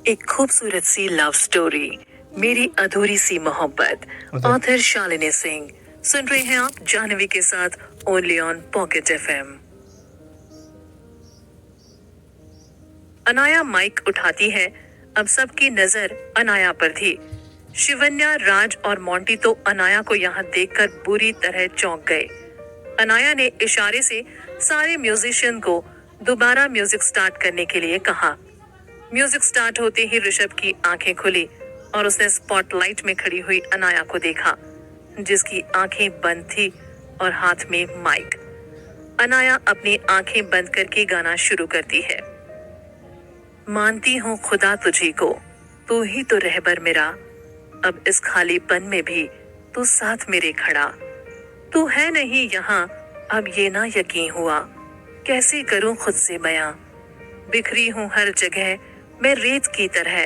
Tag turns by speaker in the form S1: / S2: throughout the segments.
S1: एक खूबसूरत सी love story, मेरी अधूरी सी मोहब्बत। ऑथर शालिनी सिंह। सुन रहे हैं आप जाह्नवी के साथ only on Pocket FM. Anaya mic उठाती है। अब सबकी नजर अनाया पर थी। शिवन्या, राज और मोंटी तो अनाया को यहाँ देखकर बुरी तरह चौंक गए। अनाया ने इशारे से सारे म्यूजिशियन को दोबारा म्यूजिक स्टार्ट करने के लिए कहा। म्यूजिक स्टार्ट होते ही ऋषभ की आंखें खुली और उसने स्पॉटलाइट में खड़ी हुई अनाया को देखा, जिसकी आंखें बंद थी और हाथ में माइक। अनाया अपनी आंखें बंद करके गाना शुरू करती है। मानती हूँ खुदा तुझी को, तू ही तो रहबर मेरा, अब इस खालीपन में भी तू साथ मेरे खड़ा। तू है नहीं यहाँ, अब ये ना यकीन हुआ, कैसे करूँ खुद से बयां। बिखरी हूँ हर जगह मैं रेत की तरह,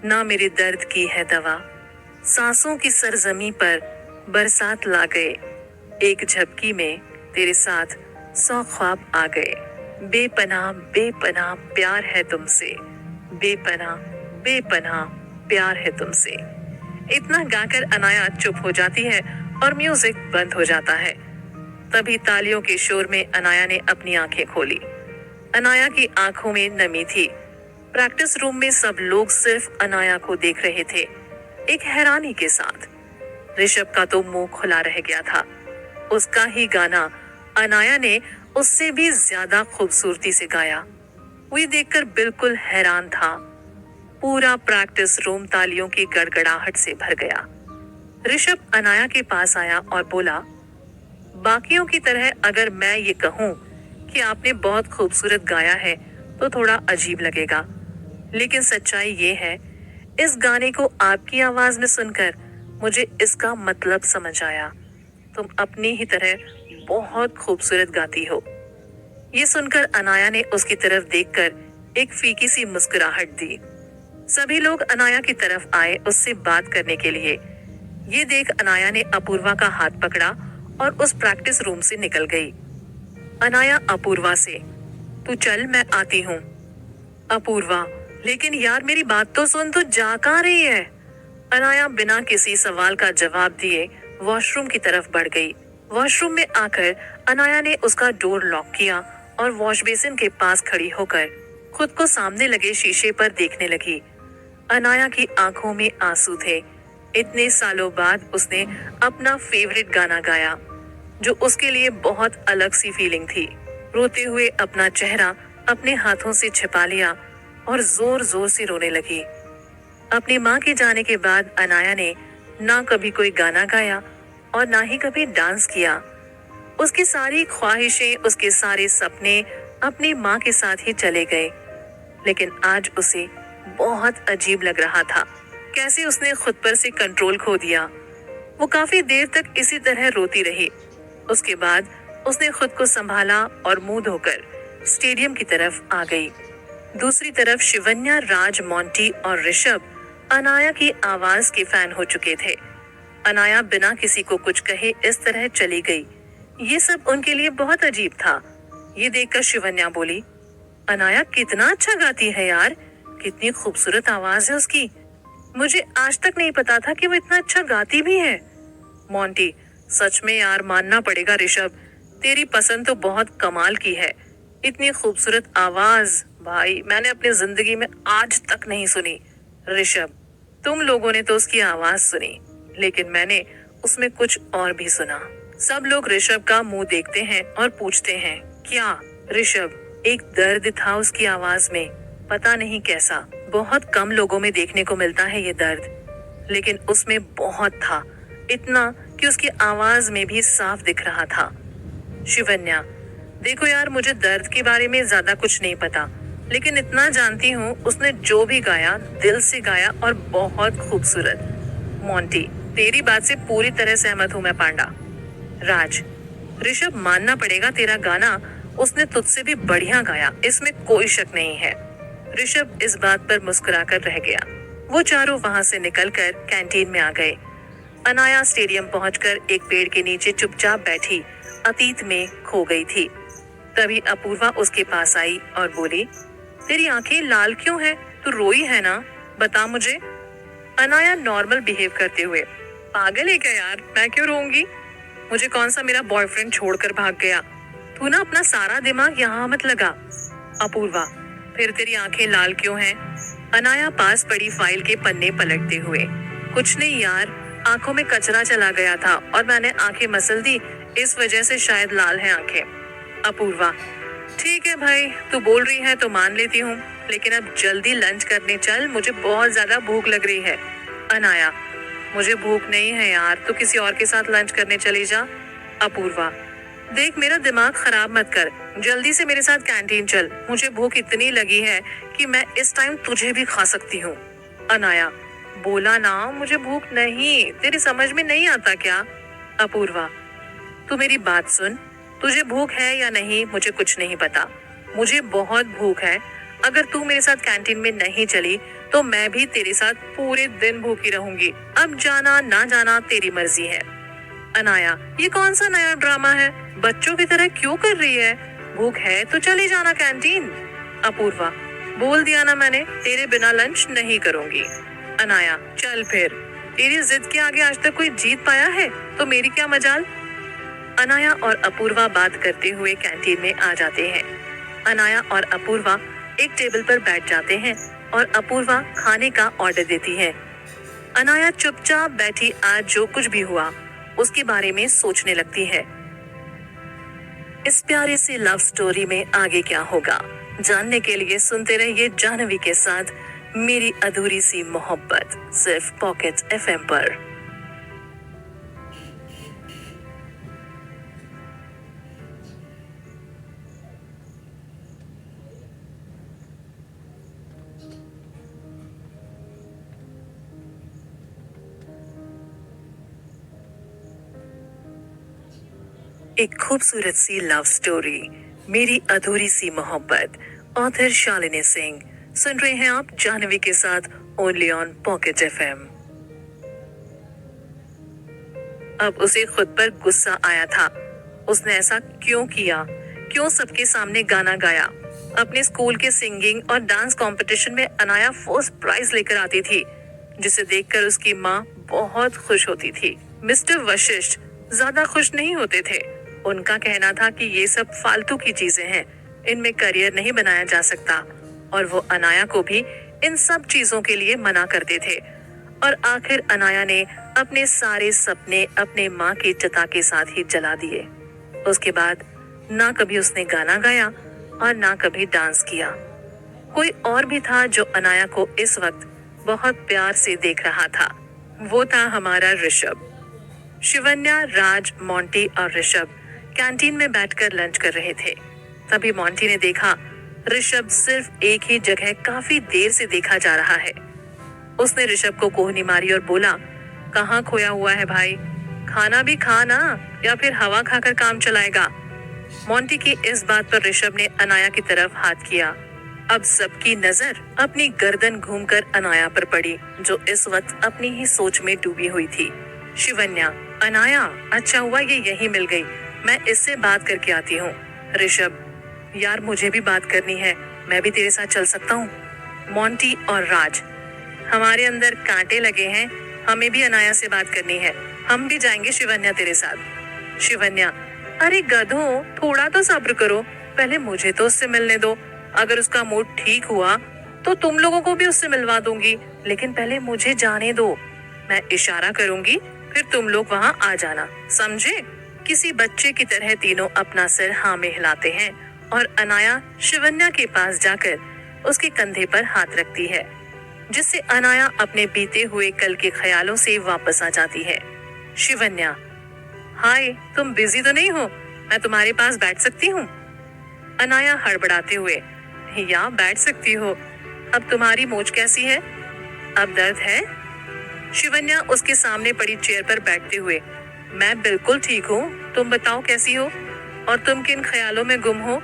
S1: ना मेरे दर्द की है दवा। सांसों की सरजमी पर बरसात ला गए, एक झपकी में तेरे साथ 100 ख्वाब आ गए। बेपनाह बेपनाह प्यार है तुमसे, बेपनाह बेपनाह प्यार है तुमसे। इतना गाकर अनाया चुप हो जाती है और म्यूजिक बंद हो जाता है। तभी तालियों के शोर में अनाया ने अपनी आंखें खोली। अनाया की आंखों में नमी थी। प्रैक्टिस रूम में सब लोग सिर्फ अनाया को देख रहे थे, एक हैरानी के साथ। ऋषभ का तो मुंह खुला रह गया था। उसका ही गाना अनाया ने उससे भी ज्यादा खूबसूरती से गाया। वो ये देखकर बिल्कुल हैरान था। पूरा प्रैक्टिस रूम तालियों की गड़गड़ाहट से भर गया। ऋषभ अनाया के पास आया और बोला, बाकियों की तरह अगर मैं ये कहूँ कि आपने बहुत खूबसूरत गाया है तो थोड़ा अजीब लगेगा, लेकिन सच्चाई ये है, इस गाने को आपकी आवाज में सुनकर मुझे इसका मतलब समझ आया। तुम अपनी ही तरह बहुत खूबसूरत गाती हो। ये सुनकर अनाया ने उसकी तरफ देखकर एक फीकी सी मुस्कुराहट दी। सभी लोग अनाया की तरफ आए उससे बात करने के लिए। ये देख अनाया ने अपूर्वा का हाथ पकड़ा और उस प्रैक्टिस रूम से निकल गई। अनाया अपूर्वा से, तू चल मैं आती हूँ। अपूर्वा, लेकिन यार मेरी बात तो सुन, तू जा कहाँ रही है? अनाया बिना किसी सवाल का जवाब दिए वॉशरूम की तरफ बढ़ गई। वॉशरूम में आकर अनाया ने उसका डोर लॉक किया और वॉश बेसिन के पास खड़ी होकर खुद को सामने लगे शीशे पर देखने लगी। अनाया की आंखों में आंसू थे। इतने सालों बाद उसने अपना फेवरेट गाना गाया, जो उसके लिए बहुत अलग सी फीलिंग थी। रोते हुए अपना चेहरा अपने हाथों से छिपा लिया और जोर जोर से रोने लगी। अपनी माँ के जाने के बाद अनाया ने ना कभी कोई गाना गाया और ना ही कभी डांस किया। उसकी सारी ख्वाहिशें, उसके सारे सपने अपनी माँ के साथ ही चले गए। लेकिन आज उसे बहुत अजीब लग रहा था, कैसे उसने खुद पर से कंट्रोल खो दिया। वो काफी देर तक इसी तरह रोती रही। उसके बाद उसने खुद को संभाला और मुंह धोकर स्टेडियम की तरफ आ गई। दूसरी तरफ शिवन्या, राज, मोंटी और ऋषभ अनाया की आवाज के फैन हो चुके थे। अनाया बिना किसी को कुछ कहे इस तरह चली गई। ये सब उनके लिए बहुत अजीब था। ये देखकर शिवन्या बोली, अनाया कितना अच्छा गाती है यार, कितनी खूबसूरत आवाज है उसकी। मुझे आज तक नहीं पता था कि वो इतना अच्छा गाती भी है। मोंटी, सच में यार मानना पड़ेगा ऋषभ, तेरी पसंद तो बहुत कमाल की है। इतनी खूबसूरत आवाज भाई मैंने अपनी जिंदगी में आज तक नहीं सुनी। ऋषभ, तुम लोगों ने तो उसकी आवाज सुनी, लेकिन मैंने उसमें कुछ और भी सुना। सब लोग ऋषभ का मुंह देखते हैं और पूछते हैं, क्या? ऋषभ, एक दर्द था उसकी आवाज में, पता नहीं कैसा। बहुत कम लोगों में देखने को मिलता है ये दर्द, लेकिन उसमें बहुत था, इतना कि उसकी आवाज में भी साफ दिख रहा था। शिवन्या, देखो यार, मुझे दर्द के बारे में ज्यादा कुछ नहीं पता, लेकिन इतना जानती हूँ उसने जो भी गाया दिल से गाया और बहुत खूबसूरत। मोंटी, तेरी बात से पूरी तरह सहमत हूँ मैं पांडा। राज, ऋषभ मानना पड़ेगा तेरा गाना उसने तुझसे भी बढ़िया गाया, इसमें कोई शक नहीं है। ऋषभ इस बात पर मुस्कुराकर रह गया। वो चारों वहां से निकलकर कैंटीन में आ गए। अनाया स्टेडियम पहुंचकर एक पेड़ के नीचे चुपचाप बैठी अतीत में खो गई थी। तभी अपूर्वा उसके पास आई और बोली, तेरी आंखें लाल क्यों है? तू रोई है ना? बता मुझे। अनाया नॉर्मल बिहेव करते हुए, पागल है क्या यार, मैं क्यों रोऊंगी? मुझे कौन सा मेरा बॉयफ्रेंड छोड़कर भाग गया? तू ना अपना सारा दिमाग यहाँ मत लगा। अपूर्वा, फिर तेरी आंखें लाल क्यों हैं? अनाया पास पड़ी फाइल के पन्ने पलटते हुए, कुछ नहीं यार, आंखों में कचरा चला गया था और मैंने आंखें मसल दी, इस वजह से शायद लाल हैं आंखें। अपूर्वा, ठीक है भाई, तू बोल रही है तो मान लेती हूँ, लेकिन अब जल्दी लंच करने चल, मुझे बहुत ज्यादा भूख लग रही है। अनाया, मुझे भूख नहीं है यार, तू किसी और के साथ लंच करने चली जा। अपूर्वा, देख मेरा दिमाग खराब मत कर, जल्दी से मेरे साथ कैंटीन चल, मुझे भूख इतनी लगी है कि मैं इस टाइम तुझे भी खा सकती हूँ। अनाया, बोला ना मुझे भूख नहीं, तेरी समझ में नहीं आता क्या? अपूर्वा, तू मेरी बात सुन, तुझे भूख है या नहीं मुझे कुछ नहीं पता, मुझे बहुत भूख है। अगर तू मेरे साथ कैंटीन में नहीं चली तो मैं भी तेरे साथ पूरे दिन भूखी रहूंगी। अब जाना ना जाना तेरी मर्जी है। अनाया, ये कौन सा नया ड्रामा है? बच्चों की तरह क्यों कर रही है? भूख है तो चली जाना कैंटीन। अपूर्वा, बोल दिया ना मैंने, तेरे बिना लंच नहीं करूंगी। अनाया, चल फिर, तेरी जिद के आगे आज तक कोई जीत पाया है तो मेरी क्या मजाल। अनाया और अपूर्वा बात करते हुए कैंटीन में आ जाते हैं। अनाया और अपूर्वा एक टेबल पर बैठ जाते हैं और अपूर्वा खाने का ऑर्डर देती है। अनाया चुपचाप बैठी आज जो कुछ भी हुआ उसके बारे में सोचने लगती है। इस प्यारे सी लव स्टोरी में आगे क्या होगा जानने के लिए सुनते रहिए जाह्नवी के साथ मेरी अधूरी सी मोहब्बत, सिर्फ पॉकेट एफएम पर। एक खूबसूरत सी लव स्टोरी, मेरी अधूरी सी मोहब्बत, ऑथर शालिनी सिंह। सुन रहे हैं आप जाह्नवी के साथ ओनली ऑन पॉकेट एफएम। अब उसे खुद पर गुस्सा आया था। उसने ऐसा क्यों किया? क्यों सबके सामने गाना गाया? अपने स्कूल के सिंगिंग और डांस कंपटीशन में अनाया फर्स्ट प्राइज लेकर आती थी, जिसे देखकर उसकी माँ बहुत खुश होती थी। मिस्टर वशिष्ठ ज्यादा खुश नहीं होते थे। उनका कहना था कि ये सब फालतू की चीजें हैं, इनमें करियर नहीं बनाया जा सकता, और वो अनाया को भी इन सब चीजों के लिए मना करते थे। और आखिर अनाया ने अपने सारे सपने अपने माँ की चिता के साथ ही जला दिए। उसके बाद ना कभी उसने गाना गाया और ना कभी डांस किया। कोई और भी था जो अनाया को इस वक्त बहुत प्यार से देख रहा था। वो था हमारा ऋषभ। शिवन्या, राज, मोंटी और ऋषभ कैंटीन में बैठकर लंच कर रहे थे। तभी मोंटी ने देखा ऋषभ सिर्फ एक ही जगह काफी देर से देखा जा रहा है। उसने ऋषभ को कोहनी मारी और बोला, कहाँ खोया हुआ है भाई? खाना भी खा ना, या फिर हवा खाकर काम चलाएगा? मोंटी की इस बात पर ऋषभ ने अनाया की तरफ हाथ किया। अब सबकी नजर अपनी गर्दन घूमकर अनाया पर पड़ी, जो इस वक्त अपनी ही सोच में डूबी हुई थी। शिवन्या, अनाया, अच्छा हुआ ये यहीं मिल गई, मैं इससे बात करके आती हूँ। ऋषभ, यार मुझे भी बात करनी है, मैं भी तेरे साथ चल सकता हूँ? मोंटी और राज, हमारे अंदर कांटे लगे हैं, हमें भी अनाया से बात करनी है, हम भी जाएंगे शिवन्या तेरे साथ। शिवन्या, अरे गधों, थोड़ा तो सब्र करो, पहले मुझे तो उससे मिलने दो, अगर उसका मूड ठीक हुआ तो तुम लोगों को भी उससे मिलवा दूंगी, लेकिन पहले मुझे जाने दो। मैं इशारा करूंगी, फिर तुम लोग वहाँ आ जाना, समझे? किसी बच्चे की तरह तीनों अपना सिर हाँ में हिलाते हैं और अनाया शिवन्या के पास जाकर उसके कंधे पर हाथ रखती है, जिससे अनाया अपने बीते हुए कल के ख्यालों से वापस आ जाती है। शिवन्या, हाय, तुम बिजी तो नहीं हो? मैं तुम्हारे पास बैठ सकती हूँ? अनाया हड़बड़ाते हुए, या बैठ सकती हो। अब तुम्हारी मोच कैसी है? अब दर्द है? शिवन्या उसके सामने पड़ी चेयर पर बैठते हुए, मैं बिल्कुल ठीक हूँ, तुम बताओ कैसी हो और तुम किन ख्यालों में गुम हो?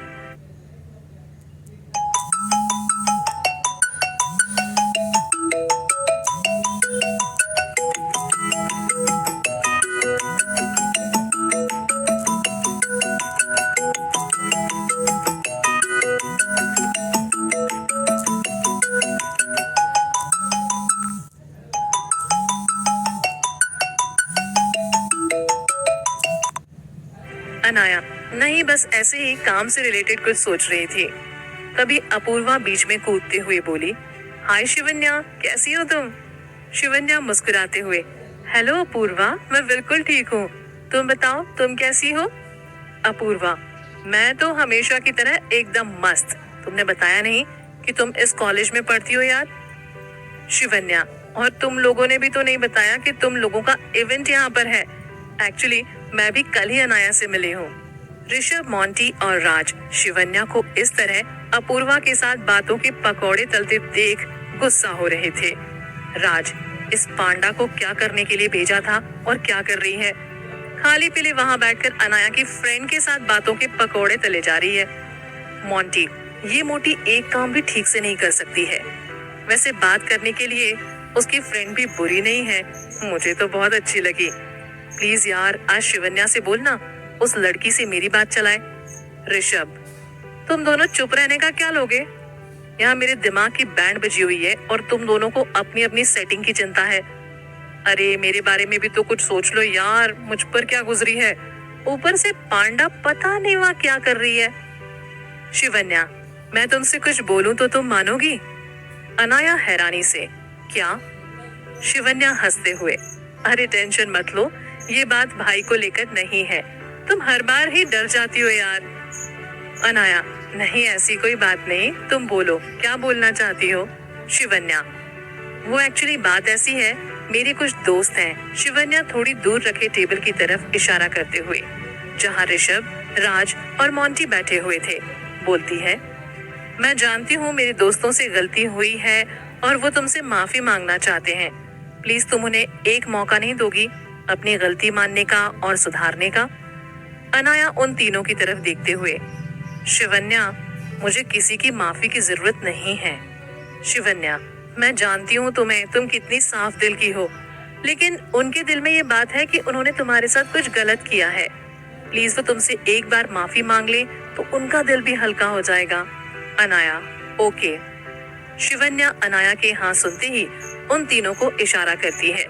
S1: नहीं, बस ऐसे ही काम से रिलेटेड कुछ सोच रही थी। तभी अपूर्वा बीच में कूदते हुए बोली, हाय शिवन्या, कैसी हो तुम? शिवन्या मुस्कुराते हुए, हेलो अपूर्वा, मैं बिल्कुल ठीक हूँ। तुम बताओ, तुम कैसी हो? अपूर्वा, मैं तो हमेशा की तरह एकदम मस्त। तुमने बताया नहीं कि तुम इस कॉलेज में पढ़ती हो यार। शिवन्या, और तुम लोगों ने भी तो नहीं बताया कि तुम लोगों का इवेंट यहाँ पर है। एक्चुअली मैं भी कल ही अनाया से मिली हूँ। ऋषभ, मोंटी और राज शिवन्या को इस तरह अपूर्वा के साथ बातों के पकौड़े तलते देख गुस्सा हो रहे थे। राज, इस पांडा को क्या करने के लिए भेजा था और क्या कर रही है? खाली पीली वहां बैठकर अनाया की फ्रेंड के साथ बातों के पकौड़े तले जा रही है। मोंटी, ये मोटी एक काम भी ठीक से नहीं कर सकती है। वैसे बात करने के लिए उसकी फ्रेंड भी बुरी नहीं है, मुझे तो बहुत अच्छी लगी। प्लीज यार, आज शिवन्या से बोलना उस लड़की से मेरी बात चलाए। ऋषभ, तुम दोनों चुप रहने का क्या लोगे? यहाँ मेरे दिमाग की बैंड बजी हुई है और तुम दोनों को अपनी अपनी सेटिंग की चिंता है। अरे मेरे बारे में भी तो कुछ सोच लो यार, मुझ पर क्या गुजरी है। ऊपर से पांडा पता नहीं वहां क्या कर रही है। शिवन्या, मैं तुमसे कुछ बोलूं तो तुम मानोगी? अनाया हैरानी से, क्या? शिवन्या हंसते हुए, अरे टेंशन मत लो, ये बात भाई को लेकर नहीं है। तुम हर बार ही डर जाती हो यार। अनाया, नहीं ऐसी कोई बात नहीं, तुम बोलो, क्या बोलना चाहती हो? शिवन्या, वो एक्चुअली बात ऐसी है, मेरे कुछ दोस्त हैं। शिवन्या थोड़ी दूर रखे टेबल की तरफ इशारा करते हुए, जहाँ ऋषभ, राज और मोंटी बैठे हुए थे, बोलती है, मैं जानती हूँ मेरे दोस्तों से गलती हुई है और वो तुमसे माफी मांगना चाहते हैं। प्लीज तुम उन्हें एक मौका नहीं दोगी अपनी गलती मानने का और सुधारने का? अनाया उन तीनों की तरफ देखते हुए, शिवन्या, मुझे किसी की माफी की जरूरत नहीं है। शिवन्या, मैं जानती हूँ तुम्हें, तुम कितनी साफ दिल की हो, लेकिन उनके दिल में ये बात है कि उन्होंने तुम्हारे साथ कुछ गलत किया है। प्लीज वो तुमसे एक बार माफी मांग ले तो उनका दिल भी हल्का हो जाएगा। अनाया, ओके। शिवन्या अनाया के हाँ सुनते ही उन तीनों को इशारा करती है।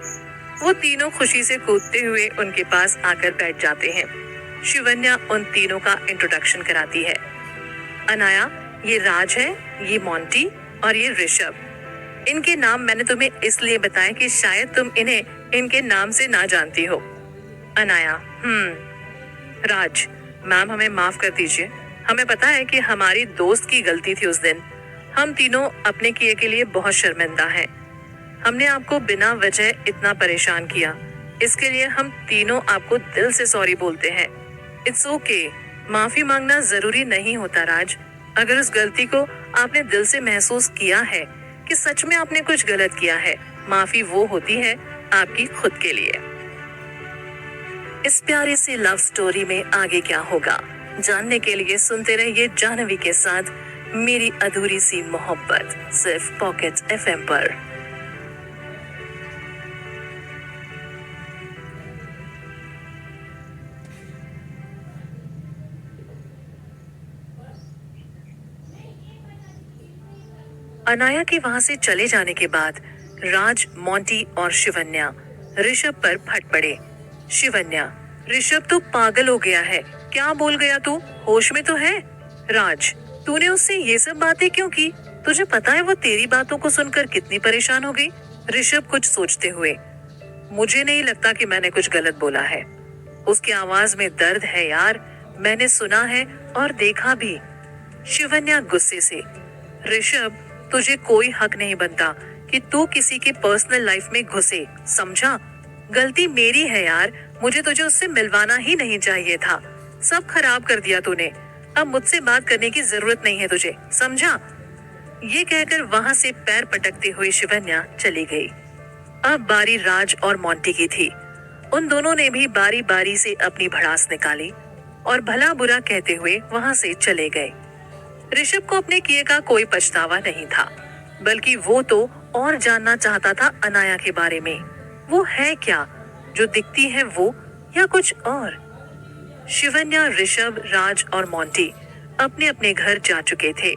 S1: वो तीनों खुशी से कूदते हुए उनके पास आकर बैठ जाते हैं। शिवन्या उन तीनों का इंट्रोडक्शन कराती है। अनाया, ये राज है, ये मोंटी और ये ऋषभ। इनके नाम मैंने तुम्हें इसलिए बताया कि शायद तुम इन्हें इनके नाम से ना जानती हो। अनाया, राज, मैम हमें माफ कर दीजिए। हमें पता है कि हमारी दोस्त की गलती थी उस दिन। हम तीनों अपने किए के लिए बहुत शर्मिंदा हैं। हमने आपको बिना वजह इतना परेशान किया, इसके लिए हम तीनों आपको दिल से सॉरी बोलते हैं। इट्स ओके, माफी मांगना जरूरी नहीं होता राज। अगर उस गलती को आपने दिल से महसूस किया है कि सच में आपने कुछ गलत किया है, माफी वो होती है आपकी खुद के लिए। इस प्यारे से लव स्टोरी में आगे क्या होगा जानने के लिए सुनते रहिए जाह्नवी के साथ मेरी अधूरी सी मोहब्बत, सिर्फ पॉकेट एफएम पर। अनाया के वहां से चले जाने के बाद राज, मोंटी और शिवन्या ऋषभ पर फट पड़े। शिवन्या, ऋषभ तो पागल हो गया है, क्या बोल गया तू? होश में तो है? राज, तूने उससे ये सब बातें क्यों की? तुझे पता है वो तेरी बातों को सुनकर कितनी परेशान हो गई? ऋषभ कुछ सोचते हुए, मुझे नहीं लगता कि मैंने कुछ गलत बोला है। उसकी आवाज में दर्द है यार, मैंने सुना है और देखा भी। शिवन्या गुस्से से, ऋषभ, तुझे कोई हक नहीं बनता कि तू किसी के पर्सनल लाइफ में घुसे, समझा? गलती मेरी है यार, मुझे तुझे उससे मिलवाना ही नहीं चाहिए था। सब खराब कर दिया तूने। अब मुझसे बात करने की जरूरत नहीं है तुझे, समझा? ये कहकर वहां से पैर पटकते हुए शिवन्या चली गई। अब बारी राज और मोंटी की थी। उन दोनों ने भी बारी बारी से अपनी भड़ास निकाली और भला बुरा कहते हुए वहां से चले गए। ऋषभ को अपने किए का कोई पछतावा नहीं था, बल्कि वो तो और जानना चाहता था अनाया के बारे में। वो है क्या जो दिखती है वो, या कुछ और? शिवन्या, ऋषभ, राज और मोंटी अपने अपने घर जा चुके थे।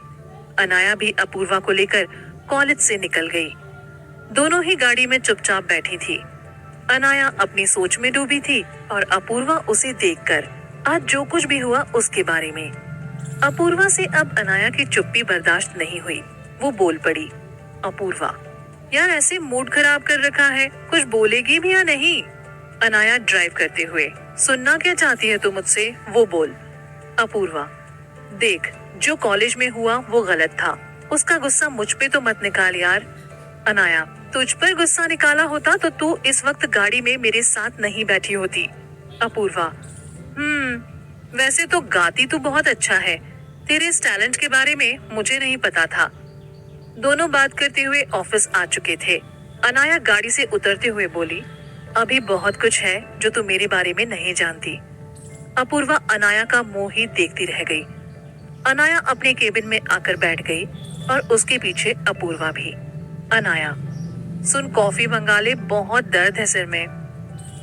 S1: अनाया भी अपूर्वा को लेकर कॉलेज से निकल गई। दोनों ही गाड़ी में चुपचाप बैठी थी। अनाया अपनी सोच में डूबी थी और अपूर्वा उसे देखकर आज जो कुछ भी हुआ उसके बारे में। अपूर्वा से अब अनाया की चुप्पी बर्दाश्त नहीं हुई। वो बोल पड़ी, अपूर्वा, यार ऐसे मूड खराब कर रखा है, कुछ बोलेगी भी या नहीं? अनाया ड्राइव करते हुए, सुनना क्या चाहती है तू मुझसे, वो बोल। अपूर्वा, देख, जो कॉलेज में हुआ वो गलत था, उसका गुस्सा मुझ पे तो मत निकाल यार। अनाया, तुझ पर गुस्सा निकाला होता तो तू इस वक्त गाड़ी में मेरे साथ नहीं बैठी होती। अपूर्वा, वैसे तो गाती तू बहुत अच्छा है, तेरे इस टैलेंट के बारे में मुझे नहीं पता था। दोनों बात करते हुए ऑफिस आ चुके थे। अनाया गाड़ी से उतरते हुए बोली, अभी बहुत कुछ है जो तू मेरे बारे में नहीं जानती। अपूर्वा अनाया का मुंह ही देखती रह गई। अनाया अपने केबिन में आकर बैठ गई और उसके पीछे अपूर्वा भी। अनाया, सुन कॉफी मंगा ले, बहुत दर्द है सिर में।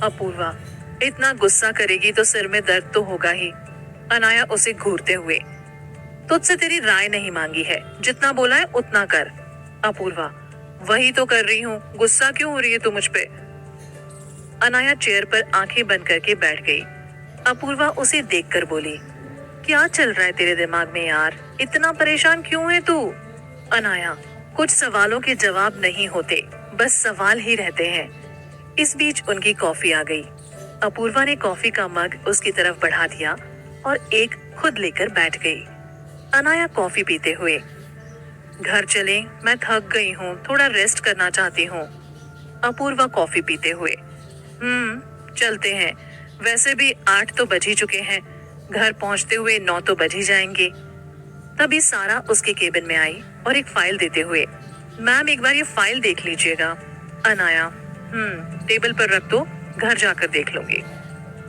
S1: अपूर्वा, इतना गुस्सा करेगी तो सिर में दर्द तो होगा ही। अनाया उसे घूरते हुए, तुझसे तेरी राय नहीं मांगी है, जितना बोला है उतना कर। अपूर्वा, वही तो कर रही हूँ, गुस्सा क्यों हो रही है तू मुझ पे? अनाया चेयर पर आंखें बंद करके बैठ गई। अपूर्वा उसे देखकर बोली, क्या चल रहा है तेरे दिमाग में यार, इतना परेशान क्यों है तू? अनाया, कुछ सवालों के जवाब नहीं होते, बस सवाल ही रहते हैं। इस बीच उनकी कॉफी आ गई। अपूर्वा ने कॉफी का मग उसकी तरफ बढ़ा दिया और एक खुद लेकर बैठ गई। अनाया कॉफी पीते हुए, घर चलें, मैं थक गई हूँ, थोड़ा रेस्ट करना चाहती हूँ। अपूर्वा कॉफी पीते हुए, चलते हैं, वैसे भी 8 तो बज ही चुके हैं, घर पहुंचते हुए 9 तो बज ही जाएंगे। तभी सारा उसके केबिन में आई और एक फाइल देते हुए, मैम एक बार ये फाइल देख लीजिएगा। अनाया, टेबल पर रख दो, घर जाकर देख लूंगी।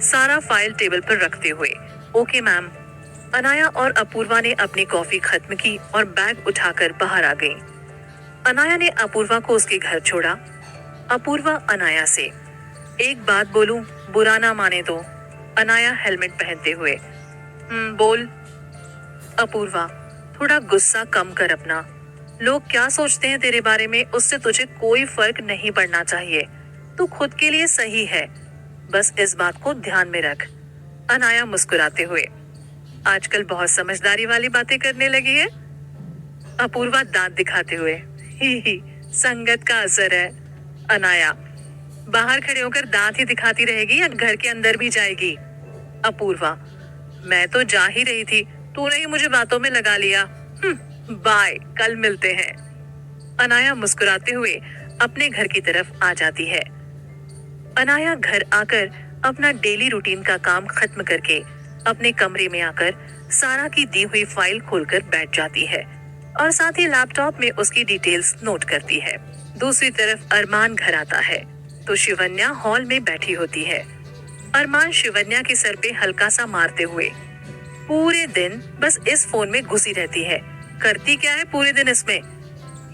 S1: सारा फाइल टेबल पर रखते हुए, ओके मैम। अनाया और अपूर्वा ने अपनी कॉफी खत्म की और बैग उठाकर बाहर आ गई। अनाया ने अपूर्वा को उसके घर छोड़ा। अपूर्वा अनाया से, एक बात बोलूं, बुरा ना माने तो। अनाया हेलमेट पहनते हुए, बोल। अपूर्वा, थोड़ा गुस्सा कम कर अपना, लोग क्या सोचते हैं तेरे बारे में उससे तुझे कोई फर्क नहीं पड़ना चाहिए, तू खुद के लिए सही है, बस इस बात को ध्यान में रख। अनाया मुस्कुराते हुए, आजकल बहुत समझदारी वाली बातें करने लगी है। अपूर्वा दांत दिखाते हुए, ही संगत का असर है। अनाया, बाहर खड़े होकर दांत ही दिखाती रहेगी या घर के अंदर भी जाएगी? अपूर्वा, मैं तो जा ही रही थी, तूने ही मुझे बातों में लगा लिया। बाय, कल मिलते हैं। अनाया मुस्कुराते हुए अपने घर की तरफ आ जाती है। अनाया घर आकर अपना डेली रूटीन का काम खत्म करके अपने कमरे में आकर सारा की दी हुई फाइल खोलकर बैठ जाती है और साथ ही लैपटॉप में उसकी डिटेल्स नोट करती है। दूसरी तरफ अरमान घर आता है तो शिवन्या हॉल में बैठी होती है। अरमान शिवन्या के सर पे हल्का सा मारते हुए, पूरे दिन बस इस फोन में घुसी रहती है, करती क्या है पूरे दिन इसमें?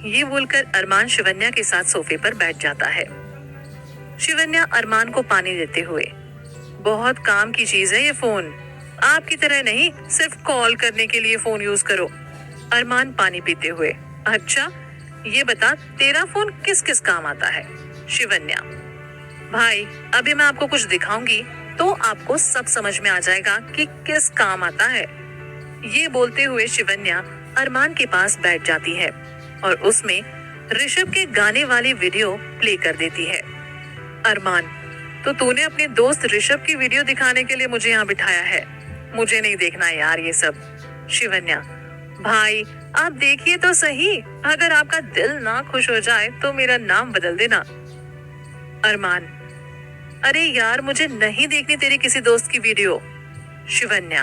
S1: ये बोलकर अरमान शिवन्या के साथ सोफे पर बैठ जाता है। शिवन्या अरमान को पानी देते हुए, बहुत काम की चीज है ये फोन, आपकी तरह नहीं सिर्फ कॉल करने के लिए फोन यूज करो। अरमान पानी पीते हुए, अच्छा ये बता तेरा फोन किस किस काम आता है? शिवन्या, भाई अभी मैं आपको कुछ दिखाऊंगी तो आपको सब समझ में आ जाएगा कि किस काम आता है। ये बोलते हुए शिवन्या अरमान के पास बैठ जाती है और उसमें ऋषभ के गाने वाली वीडियो प्ले कर देती है। अरमान, तो तूने अपने दोस्त ऋषभ की वीडियो दिखाने के लिए मुझे यहाँ बिठाया है, मुझे नहीं देखना यार ये सब। शिवन्या, भाई आप देखिए तो सही, अगर आपका दिल ना खुश हो जाए तो मेरा नाम बदल देना। अरमान, अरे यार मुझे नहीं देखनी तेरी किसी दोस्त की वीडियो। शिवन्या,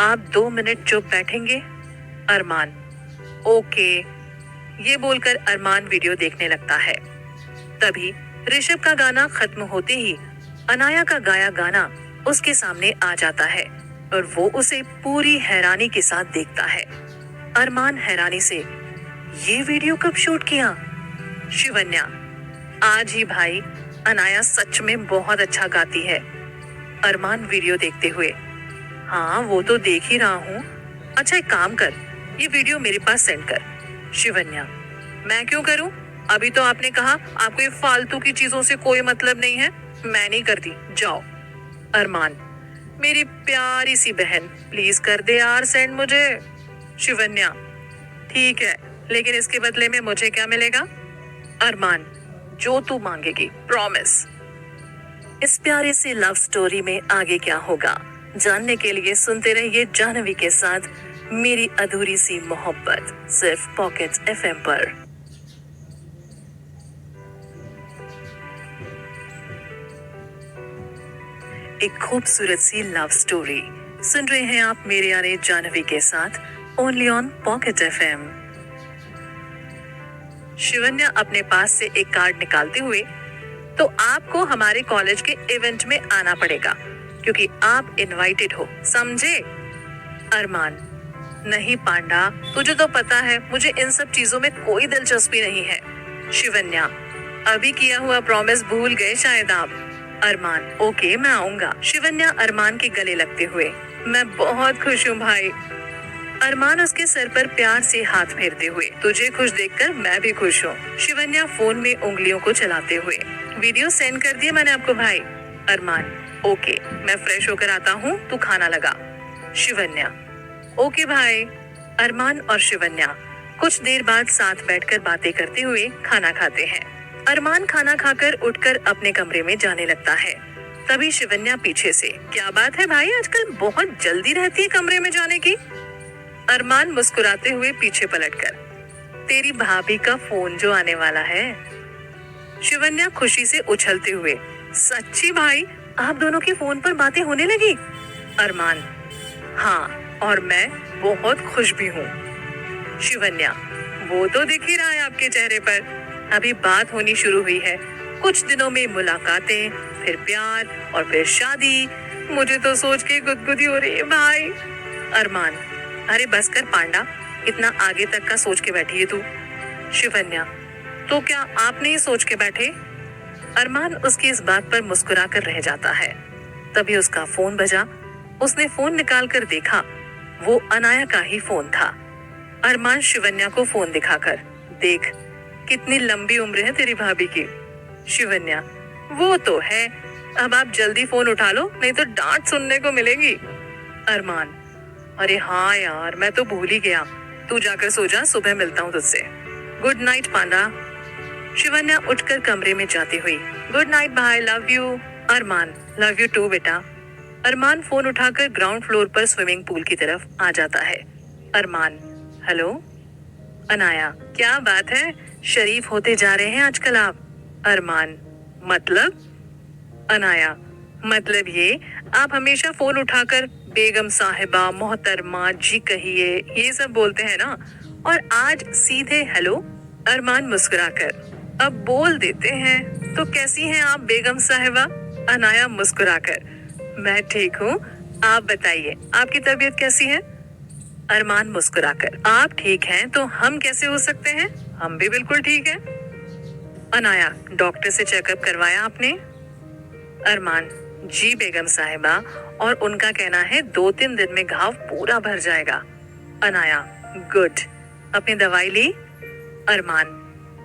S1: आप 2 मिनट चुप बैठेंगे? अरमान, ओके। ये बोलकर अरमान वीडियो देखने लगता है। तभी ऋषभ का गाना खत्म होते ही अनाया का गाया गाना उसके सामने आ जाता है और वो उसे पूरी हैरानी के साथ देखता है। अरमान हैरानी से, ये वीडियो कब शूट किया? शिवन्या, आज ही भाई, अनाया सच में बहुत अच्छा गाती है। अरमान वीडियो देखते हुए, हाँ वो तो देख ही रहा हूँ। अच्छा एक काम कर, ये वीडियो मेरे पास सेंड कर। शिवन्या, मैं क्यों करूँ? अभी तो आपने कहा आपको ये फालतू की चीजों से कोई मतलब नहीं है, मैं नहीं करती, जाओ। अरमान, मेरी प्यारी सी बहन, प्लीज कर दे यार सेंड मुझे। शिवन्या, ठीक है, लेकिन इसके बदले में मुझे क्या मिलेगा? अरमान, जो तू मांगेगी, प्रॉमिस। इस प्यारी सी लव स्टोरी में आगे क्या होगा जानने के लिए सुनते रहिए जाह्नवी के साथ मेरी अधूरी सी मोहब्बत, सिर्फ पॉकेट एफएम पर। एक खूबसूरत सी लव स्टोरी सुन रहे हैं आप मेरे यानी जाह्नवी के साथ, only on Pocket FM. Shivanya अपने पास से एक कार्ड निकालते हुए, तो आपको हमारे कॉलेज के इवेंट में आना पड़ेगा क्योंकि आप इनवाइटेड हो, समझे? अरमान, नहीं पांडा, तुझे तो पता है मुझे इन सब चीजों में कोई दिलचस्पी नहीं है। शिवन्या, अभी किया हुआ प्रॉमिस भूल गए शायद आप। अरमान, ओके मैं आऊंगा। शिवन्या अरमान के गले लगते हुए, मैं बहुत खुश हूँ भाई। अरमान उसके सर पर प्यार से हाथ फेरते हुए, तुझे खुश देखकर मैं भी खुश हूँ। शिवन्या फोन में उंगलियों को चलाते हुए, वीडियो सेंड कर दिए मैंने आपको भाई। अरमान, ओके मैं फ्रेश होकर आता हूँ, तू खाना लगा। शिवन्या, ओके भाई। अरमान और शिवन्या कुछ देर बाद साथ बैठकर बातें करते हुए खाना खाते हैं। अरमान खाना खाकर उठकर अपने कमरे में जाने लगता है। तभी शिवन्या पीछे से, क्या बात है भाई, आजकल बहुत जल्दी रहती है कमरे में जाने की। अरमान मुस्कुराते हुए पीछे पलटकर, तेरी भाभी का फोन जो आने वाला है। शिवन्या खुशी से उछलते हुए, सच्ची भाई, आप दोनों की फोन पर बातें होने लगी? अरमान, हाँ, और मैं बहुत खुश भी हूँ। शिवन्या, वो तो दिख ही रहा है आपके चेहरे पर, अभी बात होनी शुरू हुई है, कुछ दिनों में मुलाकातें, फिर प्यार और फिर शादी। मुझे तो सोच के गुदगुदी हो रही है भाई। अरमान, अरे बस कर पांडा, इतना आगे तक का सोच के बैठी है तू। शिवन्या, तो क्या आप नहीं सोच के बैठे? अरमान उसकी इस बात पर मुस्कुरा कर रह जाता है। तभी उसका फोन बजा। उसने फोन निकाल कर देखा, वो अनाया का ही फोन था। अरमान शिवन्या को फोन दिखाकर, देख कितनी लंबी उम्र है तेरी भाभी की। शिवन्या, वो तो है, अब आप जल्दी फोन उठा लो नहीं तो डांट सुनने को मिलेगी। अरमान, अरे हाँ यार, मैं तो भूल ही गया, तू जाकर सो जा, सुबह मिलता हूँ तुझसे। गुड नाइट पांडा। शिवन्या उठकर कमरे में जाती हुई, गुड नाइट भाई, love you. Armaan, love you too बेटा। अरमान फोन उठाकर ग्राउंड फ्लोर पर स्विमिंग पूल की तरफ आ जाता है। अरमान, हेलो। अनाया, क्या बात है, शरीफ होते जा रहे हैं आजकल आप। अरमान, मतलब? अनाया, मतलब ये, आप हमेशा फोन उठाकर बेगम साहिबा, मोहतरमा जी कहिए, ये सब बोलते हैं ना, और आज सीधे हेलो। अरमान मुस्कुराकर, अब बोल देते हैं, तो कैसी हैं आप बेगम साहिबा? अनाया मुस्कुराकर, मैं ठीक हूँ, आप बताइए आपकी तबीयत कैसी है? अरमान मुस्कुराकर, आप ठीक हैं तो हम कैसे हो सकते हैं, हम भी बिल्कुल ठीक हैं। अनाया, डॉक्टर से चेकअप करवाया आपने? अरमान, जी बेगम साहिबा, और उनका कहना है 2-3 दिन में घाव पूरा भर जाएगा। अनाया, गुड। अपनी दवाई ली? अरमान,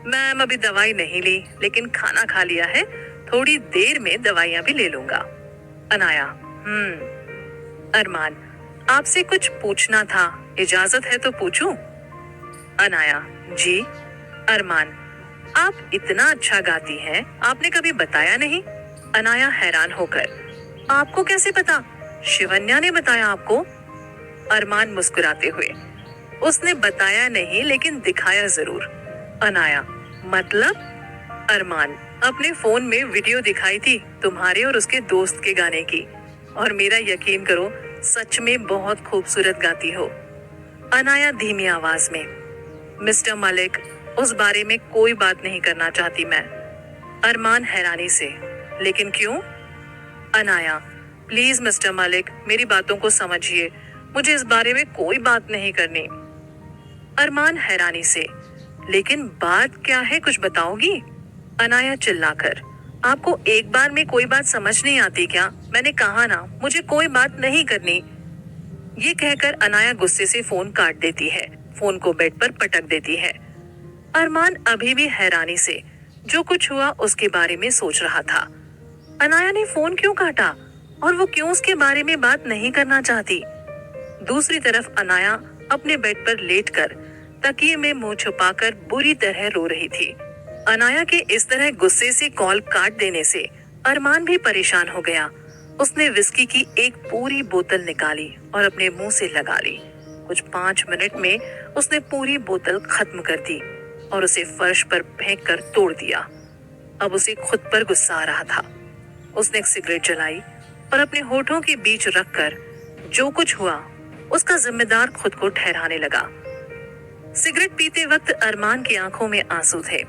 S1: मैम अभी दवाई नहीं ली, लेकिन खाना खा लिया है, थोड़ी देर में दवाइयां भी ले लूंगा। अनाया, अरमान, आपसे कुछ पूछना था, इजाजत है तो पूछूं? अनाया, जी। अरमान, आप इतना अच्छा गाती हैं, आपने कभी बताया नहीं? अनाया हैरान होकर, आपको कैसे पता? शिवन्या ने बताया आपको? अरमान मुस्कुराते हुए, उसने बताया नहीं लेकिन दिखाया जरूर। अनाया, मतलब? अरमान, अपने फोन में वीडियो दिखाई थी तुम्हारे और उसके दोस्त के गाने की, और मेरा यकीन करो सच में बहुत खूबसूरत गाती हो। अनाया धीमी आवाज में, मिस्टर मलिक, उस बारे में कोई बात नहीं करना चाहती मैं। अरमान हैरानी से, लेकिन क्यों? अनाया, प्लीज मिस्टर मलिक, मेरी बातों को समझिए, मुझे इस बारे में कोई बात नहीं करनी। अरमान हैरानी से, लेकिन बात क्या है, कुछ बताओगी? अनाया चिल्लाकर, आपको एक बार में कोई बात समझ नहीं आती क्या? मैंने कहा ना, मुझे कोई बात नहीं करनी। ये कहकर अनाया गुस्से से फोन काट देती है, फोन को बेड पर पटक देती है। अरमान अभी भी हैरानी से जो कुछ हुआ उसके बारे में सोच रहा था। अनाया ने फोन क्यों काटा? और वो क्यों उसके बारे में बात नहीं करना चाहती। दूसरी तरफ अनाया अपने बेड पर लेटकर तकिए में मुंह छुपाकर बुरी तरह रो रही थी। अनाया के इस तरह गुस्से से कॉल काट देने से अरमान भी परेशान हो गया। उसने विस्की की एक पूरी बोतल निकाली और अपने मुंह से लगा ली। कुछ 5 मिनट में उसने पूरी बोतल खत्म कर दी और उसे फर्श पर फेंक कर तोड़ दिया। अब उसे खुद पर गुस्सा आ रहा था। उसने एक सिगरेट जलाई और अपने होठों के बीच रखकर जो कुछ हुआ उसका जिम्मेदार खुद को ठहराने लगा। सिगरेट पीते वक्त अरमान की आंखों में आंसू थे,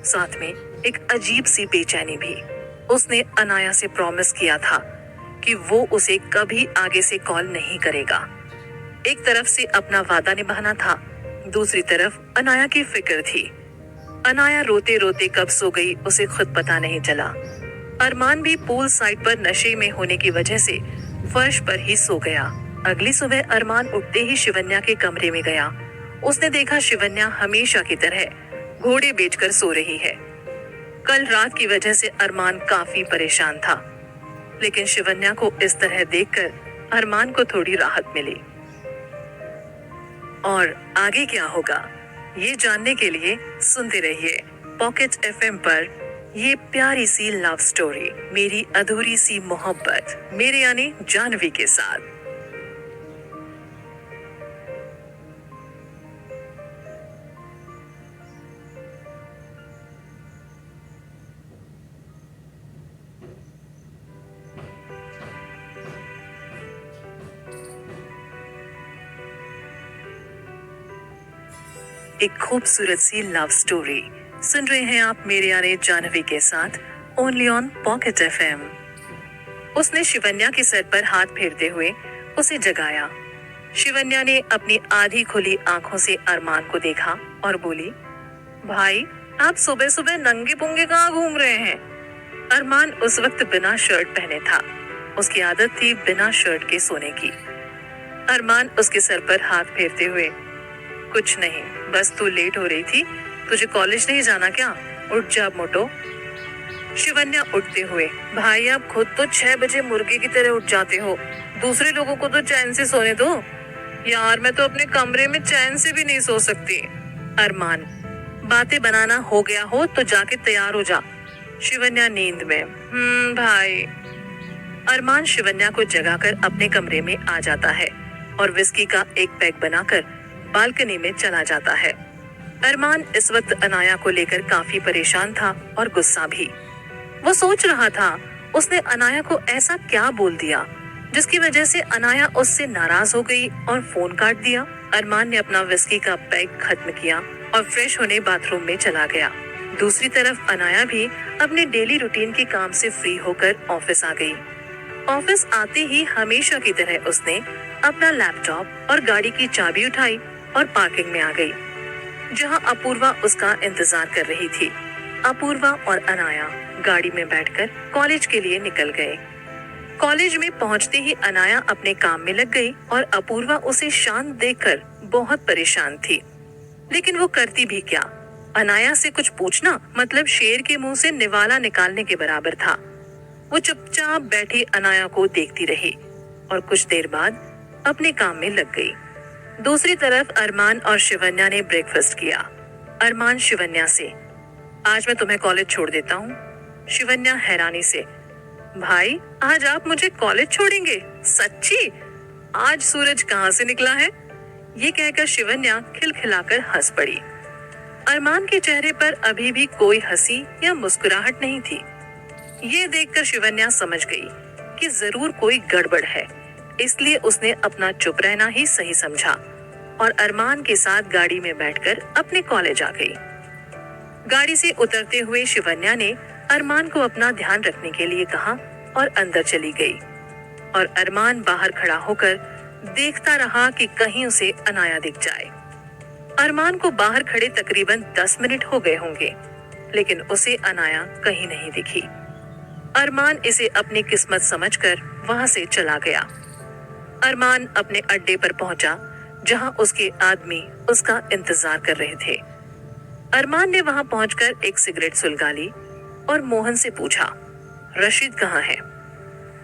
S1: साथ में एक अजीब सी बेचैनी भी। उसने अनाया से प्रॉमिस किया था कि वो उसे कभी आगे से कॉल नहीं करेगा। एक तरफ से अपना वादा निभाना था, दूसरी तरफ अनाया की फिक्र थी। अनाया रोते रोते कब सो गई उसे खुद पता नहीं चला। अरमान भी पूल साइड पर नशे में होने की वजह से फर्श पर ही सो गया। अगली सुबह अरमान उठते ही शिवन्या के कमरे में गया। उसने देखा शिवन्या हमेशा की तरह घोड़े बेचकर सो रही है। कल रात की वजह से अरमान काफी परेशान था, लेकिन शिवन्या को इस तरह देखकर अरमान को थोड़ी राहत मिली। और आगे क्या होगा ये जानने के लिए सुनते रहिए पॉकेट एफएम पर ये प्यारी सी लव स्टोरी, मेरी अधूरी सी मोहब्बत, मेरे यानी जानवी के साथ। एक खूबसूरत सी लव स्टोरी सुन रहे हैं आप मेरे यानी जानवी के साथ ओनली ऑन पॉकेट एफएम। उसने शिवन्या के सर पर हाथ फेरते हुए उसे जगाया। शिवन्या ने अपनी आधी खुली आंखों से अरमान को देखा और बोली, भाई आप सुबह सुबह नंगे पुंगे कहाँ घूम रहे हैं? अरमान उस वक्त बिना शर्ट पहने था। उसकी आदत थी बिना शर्ट के सोने की। अरमान उसके सर पर हाथ फेरते हुए, कुछ नहीं, बस तू लेट हो रही थी, तुझे कॉलेज नहीं जाना क्या? उठ जा मोटो। शिवन्या उठते हुए, भाई आप खुद तो 6 बजे मुर्गे की तरह उठ जाते हो, दूसरे लोगों को तो चैन से सोने दो। यार मैं तो अपने कमरे में चैन से भी नहीं सो सकती। अरमान, बातें बनाना हो गया हो तो जाके तैयार हो जा। शिवन्या नींद में, भाई। अरमान शिवन्या को जगाकर अपने कमरे में आ जाता है और विस्की का एक पैक बनाकर बालकनी में चला जाता है। अरमान इस वक्त अनाया को लेकर काफी परेशान था और गुस्सा भी। वो सोच रहा था उसने अनाया को ऐसा क्या बोल दिया जिसकी वजह से अनाया उससे नाराज हो गई और फोन काट दिया। अरमान ने अपना विस्की का पैक खत्म किया और फ्रेश होने बाथरूम में चला गया। दूसरी तरफ अनाया भी अपने डेली रूटीन के काम से फ्री होकर ऑफिस आ गई। ऑफिस आते ही हमेशा की तरह उसने अपना लैपटॉप और गाड़ी की चाबी उठाई और पार्किंग में आ गई, जहां अपूर्वा उसका इंतजार कर रही थी। अपूर्वा और अनाया गाड़ी में बैठकर कॉलेज के लिए निकल गए। कॉलेज में पहुंचते ही अनाया अपने काम में लग गई और अपूर्वा उसे शांत देखकर बहुत परेशान थी, लेकिन वो करती भी क्या। अनाया से कुछ पूछना मतलब शेर के मुंह से निवाला निकालने के बराबर था। वो चुपचाप बैठी अनाया को देखती रही और कुछ देर बाद अपने काम में लग गई। दूसरी तरफ अरमान और शिवन्या ने ब्रेकफास्ट किया। अरमान शिवन्या से, आज मैं तुम्हें कॉलेज छोड़ देता हूँ। शिवन्या हैरानी से, भाई आज आप मुझे कॉलेज छोड़ेंगे? सच्ची? आज सूरज कहाँ से निकला है? ये कहकर शिवन्या खिलखिलाकर हंस पड़ी। अरमान के चेहरे पर अभी भी कोई हंसी या मुस्कुराहट नहीं थी। ये देखकर शिवन्या समझ गई कि जरूर कोई गड़बड़ है, इसलिए उसने अपना चुप रहना ही सही समझा और अरमान के साथ गाड़ी में बैठकर अपने कॉलेज आ गई। गाड़ी से उतरते हुए शिवन्या ने अरमान को अपना ध्यान रखने के लिए कहा और अंदर चली गई और अरमान बाहर खड़ा होकर देखता रहा कि कहीं उसे अनाया दिख जाए। अरमान को बाहर खड़े तकरीबन 10 मिनट हो गए होंगे, लेकिन उसे अनाया कहीं नहीं दिखी। अरमान इसे अपनी किस्मत समझकर वहां से चला गया। अरमान अपने अड्डे पर पहुंचा, जहां उसके आदमी उसका इंतजार कर रहे थे। अरमान ने वहां पहुंचकर एक सिगरेट सुलगा ली और मोहन से पूछा, रशीद कहाँ है?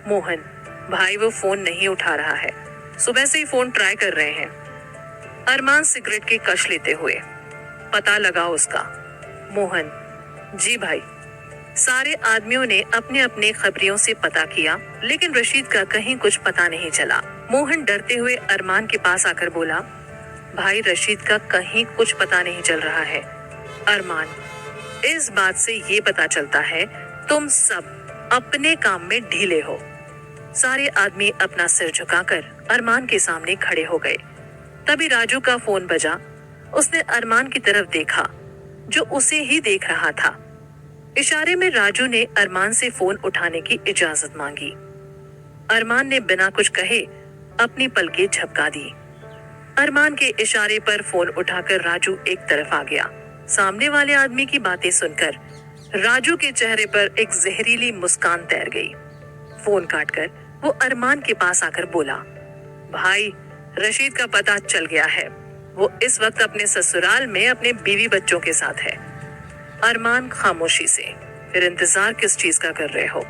S1: मोहन, भाई वो फोन नहीं उठा रहा है, सुबह से ही फोन ट्राई कर रहे हैं। अरमान सिगरेट की कश लेते हुए, पता लगा उसका? मोहन, जी भाई। सारे आदमियों ने अपने अपने खबरियों से पता किया, लेकिन रशीद का कहीं कुछ पता नहीं चला। मोहन डरते हुए अरमान के पास आकर बोला, भाई रशीद का कहीं कुछ पता नहीं चल रहा है। अरमान, इस बात से ये पता चलता है तुम सब अपने काम में ढीले हो। सारे आदमी अपना सिर झुकाकर अरमान के सामने खड़े हो गए। तभी राजू का फोन बजा। उसने अरमान की तरफ देखा, जो उसे ही देख रहा था। इशारे में राजू ने अरमान से फोन उठाने की इजाजत मांगी। अरमान ने बिना कुछ कहे अपनी पलकें झपका दी। अरमान के इशारे पर फोन उठाकर राजू एक तरफ आ गया। सामने वाले आदमी की बातें सुनकर राजू के चेहरे पर एक जहरीली मुस्कान तैर गई। फोन काटकर वो अरमान के पास आकर बोला, भाई रशीद का पता चल गया है। वो इस वक्त अपने ससुराल में अपने बीवी बच्चों के साथ है। अरमान खामोशी से, फिर इंतजार किस चीज का कर रहे हो?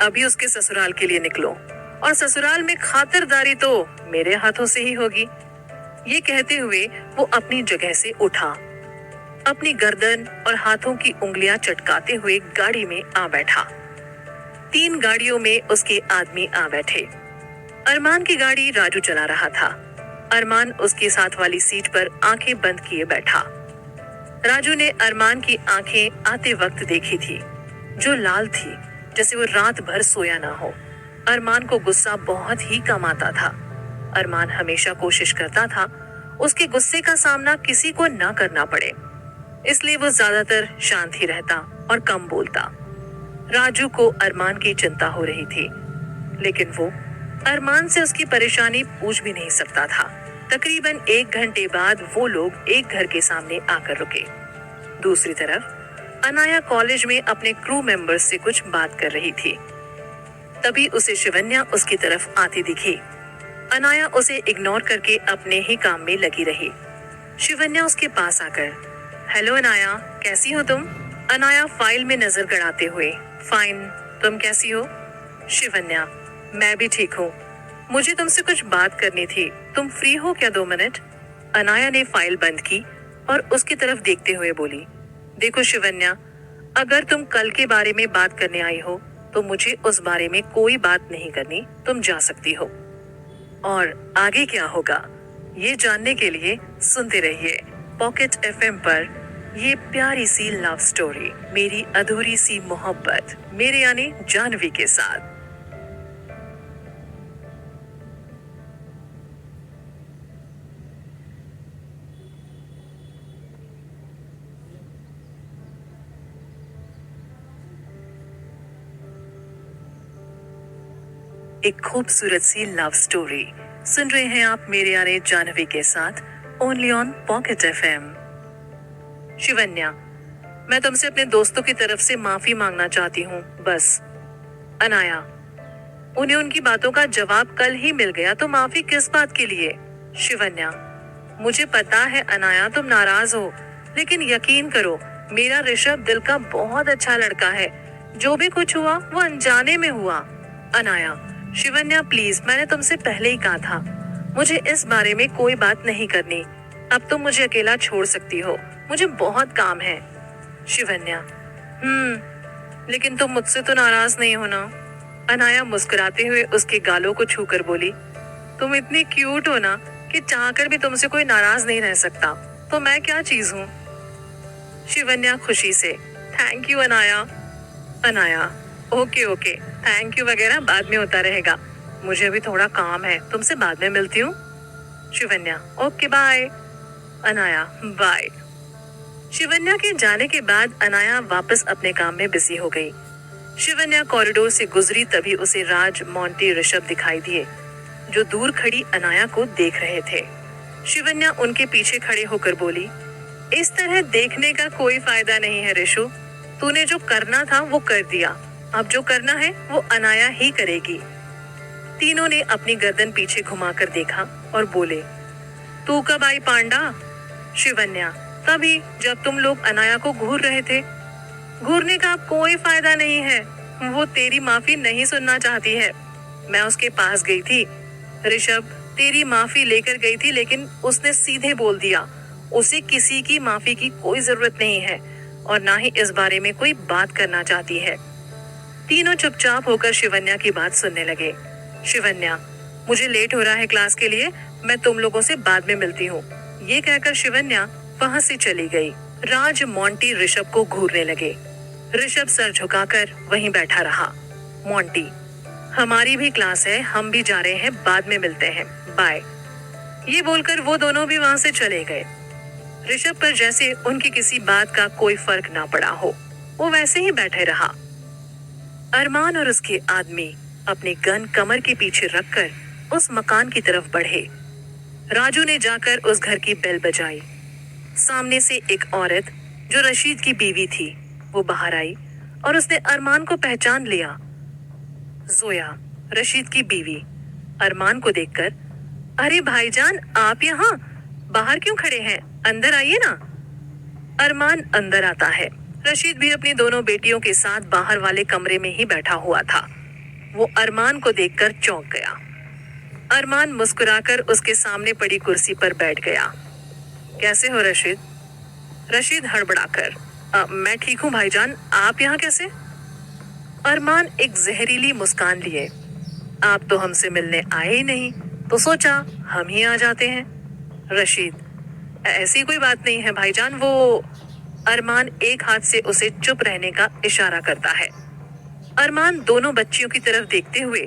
S1: अभी उसके ससुराल के लिए निकलो, और ससुराल में खातिरदारी तो मेरे हाथों से ही होगी। ये कहते हुए वो अपनी जगह से उठा। अपनी गर्दन और हाथों की उंगलियां चटकाते हुए गाड़ी में आ बैठा। 3 गाड़ियों में उसके आदमी आ बैठे। अरमान की गाड़ी राजू चला रहा था। अरमान उसके साथ वाली सीट पर आंखें बंद किए बैठा। राजू ने अरमान की आंखें आते वक्त देखी थी, जो लाल थी, जैसे वो रात भर सोया ना हो। अरमान को गुस्सा बहुत ही कम आता था। अरमान हमेशा कोशिश करता था उसके गुस्से का सामना किसी को ना करना पड़े, इसलिए वो ज्यादातर शांत ही रहता और कम बोलता। राजू को अरमान की चिंता हो रही थी, लेकिन वो अरमान से उसकी परेशानी पूछ भी नहीं सकता था। तकरीबन 1 घंटे बाद वो लोग एक घर के सामने आकर रुके। दूसरी तरफ अनाया कॉलेज में अपने क्रू मेंबर्स से कुछ बात कर रही थी। तभी उसे शिवन्या उसकी तरफ आती दिखी। अनाया उसे इग्नोर करके अपने ही काम में लगी रही। शिवन्या उसके पास आकर, हेलो अनाया, कैसी हो तुम? अनाया फाइल में नजर गड़ाते हुए, फाइन, तुम कैसी हो? शिवन्या, मैं भी ठीक हूँ। मुझे तुमसे कुछ बात करनी थी, तुम फ्री हो क्या 2 मिनट? अनाया ने फाइल बंद की और उसकी तरफ देखते हुए बोली, देखो शिवन्या, अगर तुम कल के बारे में बात करने आई हो तो मुझे उस बारे में कोई बात नहीं करनी, तुम जा सकती हो। और आगे क्या होगा ये जानने के लिए सुनते रहिए पॉकेट एफएम पर ये प्यारी सी लव स्टोरी, मेरी अधूरी सी मोहब्बत, मेरे यानी जानवी के साथ। एक खूबसूरत सी लव स्टोरी सुन रहे हैं आप मेरे यानी जानवी के साथ, only on Pocket FM. Shivanya, मैं तुमसे अपने दोस्तों की तरफ से माफी मांगना चाहती हूँ, बस। अनाया, उन्हें उनकी बातों का जवाब कल ही मिल गया तो माफी किस बात के लिए? शिवन्या, मुझे पता है अनाया तुम नाराज हो, लेकिन यकीन करो मेरा ऋषभ दिल का बहुत अच्छा लड़का है। जो भी कुछ हुआ वो अनजाने में हुआ। अनाया, शिवन्या प्लीज, मैंने तुमसे पहले ही कहा था, मुझे इस बारे में कोई बात नहीं करनी। अब तुम मुझे अकेला छोड़ सकती हो, मुझे बहुत काम है। शिवन्या, लेकिन तुम मुझसे तो नाराज नहीं हो ना? अनाया मुस्कुराते हुए उसके गालों को छूकर बोली, तुम इतनी क्यूट हो ना कि चाहकर भी तुमसे कोई नाराज नहीं रह सकता, तो मैं क्या चीज हूँ? शिवन्या खुशी से, thank you Anaya. Anaya, okay, thank you वगैरह बाद में होता रहेगा, मुझे अभी थोड़ा काम है, तुमसे बाद में मिलती हूँ। Shivanya, okay bye. Anaya, bye. Shivanya के जाने के बाद अनाया वापस अपने काम में बिजी हो गई। शिवन्या कॉरिडोर से गुजरी तभी उसे राज, मोंटी, ऋषभ दिखाई दिए, जो दूर खड़ी अनाया को देख रहे थे। शिवन्या उनके पीछे खड़े होकर बोली, इस तरह देखने का कोई फायदा नहीं है ऋषु, तूने जो करना था वो कर दिया, अब जो करना है वो अनाया ही करेगी। तीनों ने अपनी गर्दन पीछे घुमाकर देखा और बोले, तू कब आई पांडा? शिवन्या, तभी जब तुम लोग अनाया को घूर रहे थे। घूरने का कोई फायदा नहीं है, वो तेरी माफी नहीं सुनना चाहती है। मैं उसके पास गई थी। ऋषभ, तेरी माफी लेकर गई थी, लेकिन उसने सीधे बोल दिया उसे किसी की माफी की कोई जरूरत नहीं है और ना ही इस बारे में कोई बात करना चाहती है। तीनों चुपचाप होकर शिवन्या की बात सुनने लगे। शिवन्या, मुझे लेट हो रहा है क्लास के लिए, मैं तुम लोगों से बाद में मिलती हूँ। ये कहकर शिवन्या वहां से चली गई। राज, मोंटी ऋषभ को घूरने लगे। ऋषभ सर झुकाकर वहीं बैठा रहा। मोंटी, हमारी भी क्लास है, हम भी जा रहे हैं, बाद में मिलते हैं, बाय। ये बोलकर वो दोनों भी वहां से चले गए। ऋषभ पर जैसे उनकी किसी बात का कोई फर्क ना पड़ा हो, वो वैसे ही बैठे रहा। अरमान और उसके आदमी अपनी गन कमर के पीछे रखकर उस मकान की तरफ बढ़े। राजू ने जाकर उस घर की बेल बजाई। सामने से एक औरत जो रशीद की बीवी थी, वो बाहर आई और उसने अरमान को पहचान लिया। जोया, रशीद की बीवी, अरमान को देखकर, अरे भाईजान, आप यहाँ बाहर क्यों खड़े हैं, अंदर आइए ना। अरमान अंदर आता है। रशीद भी अपनी दोनों बेटियों के साथ बाहर वाले कमरे में ही बैठा हुआ था। वो अरमान को देखकर चौंक गया। अरमान मुस्कुराकर उसके सामने पड़ी कुर्सी पर बैठ गया। कैसे हो रशीद? रशीद हड़बड़ाकर, मैं ठीक हूँ भाईजान, आप यहाँ कैसे? अरमान एक जहरीली मुस्कान लिए, आप तो हमसे मिलने आए ही नहीं, तो सोचा हम ही आ जाते हैं। रशीद, ऐसी कोई बात नहीं है भाईजान, वो। अरमान एक हाथ से उसे चुप रहने का इशारा करता है। अरमान दोनों बच्चियों की तरफ देखते हुए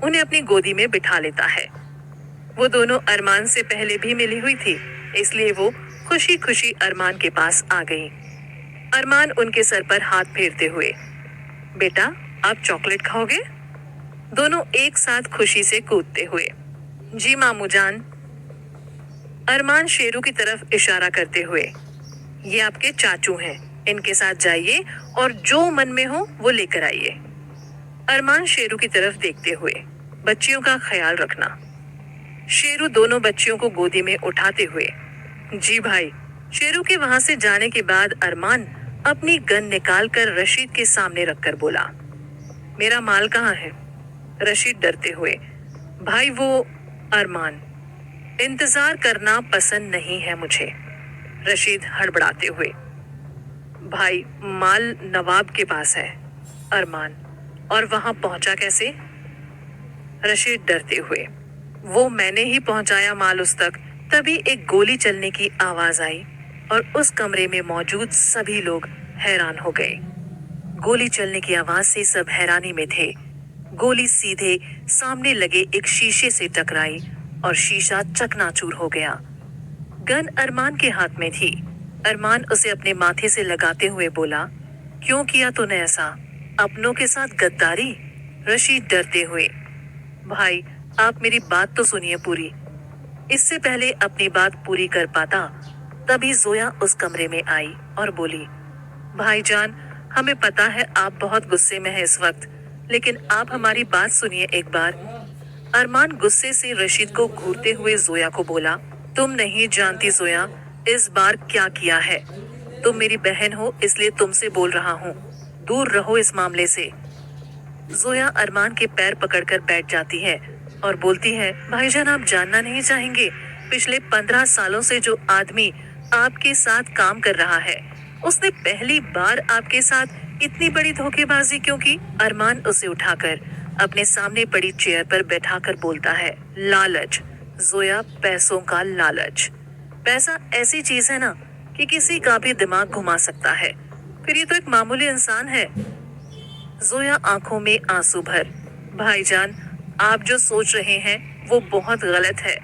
S1: उन्हें अपनी गोदी में बिठा लेता है। वो दोनों अरमान से पहले भी मिली हुई थी, इसलिए वो खुशी खुशी अरमान के पास आ गई। अरमान उनके सर पर हाथ फेरते हुए, बेटा, आप चॉकलेट खाओगे? दोनों एक साथ खुशी से कूदते हुए, जी मामू जान। अरमान शेरू की तरफ इशारा करते हुए, ये आपके चाचू हैं, इनके साथ जाइए और जो मन में हो वो लेकर आइए। अरमान शेरू की तरफ देखते हुए, बच्चियों का ख्याल रखना। शेरू दोनों बच्चियों को गोदी में उठाते हुए, जी भाई। शेरू के वहां से जाने के बाद अरमान अपनी गन निकालकर रशीद के सामने रखकर बोला, मेरा माल कहाँ है? रशीद डरते हुए, भाई वो। अरमान, इंतजार करना पसंद नहीं है मुझे। रशीद हड़बड़ाते हुए, भाई, माल नवाब के पास है। अरमान, और वहां पहुंचा कैसे? रशीद डरते हुए, वो मैंने ही पहुंचाया माल उस तक। तभी एक गोली चलने की आवाज आई और उस कमरे में मौजूद सभी लोग हैरान हो गए। गोली चलने की आवाज से सब हैरानी में थे। गोली सीधे सामने लगे एक शीशे से टकराई और शीशा चकनाचूर हो गया। गन अरमान के हाथ में थी। अरमान उसे अपने माथे से लगाते हुए बोला, क्यों किया तूने ऐसा? अपनों के साथ गद्दारी? रशीद डरते हुए, भाई, आप मेरी बात तो सुनिए पूरी। इससे पहले अपनी बात पूरी कर पाता, तभी जोया उस कमरे में आई और बोली, भाईजान, हमें पता है आप बहुत गुस्से में हैं इस वक्त, लेकिन आप हमारी बात सुनिए एक बार। अरमान गुस्से से रशीद को घूरते हुए जोया को बोला, तुम नहीं जानती जोया, इस बार क्या किया है। तुम मेरी बहन हो, इसलिए तुमसे बोल रहा हूँ, दूर रहो इस मामले से। जोया अरमान के पैर पकड़कर बैठ जाती है और बोलती है, भाईजान, आप जानना नहीं चाहेंगे, पिछले 15 सालों से जो आदमी आपके साथ काम कर रहा है, उसने पहली बार आपके साथ इतनी बड़ी धोखेबाजी क्यों की? अरमान उसे उठाकर अपने सामने पड़ी चेयर पर बैठाकर बोलता है, लालच जोया, पैसों का लालच। पैसा ऐसी चीज है ना कि किसी का भी दिमाग घुमा सकता है, फिर ये तो एक मामूली इंसान है। जोया आंखों में आंसू भर, भाईजान, आप जो सोच रहे हैं वो बहुत गलत है,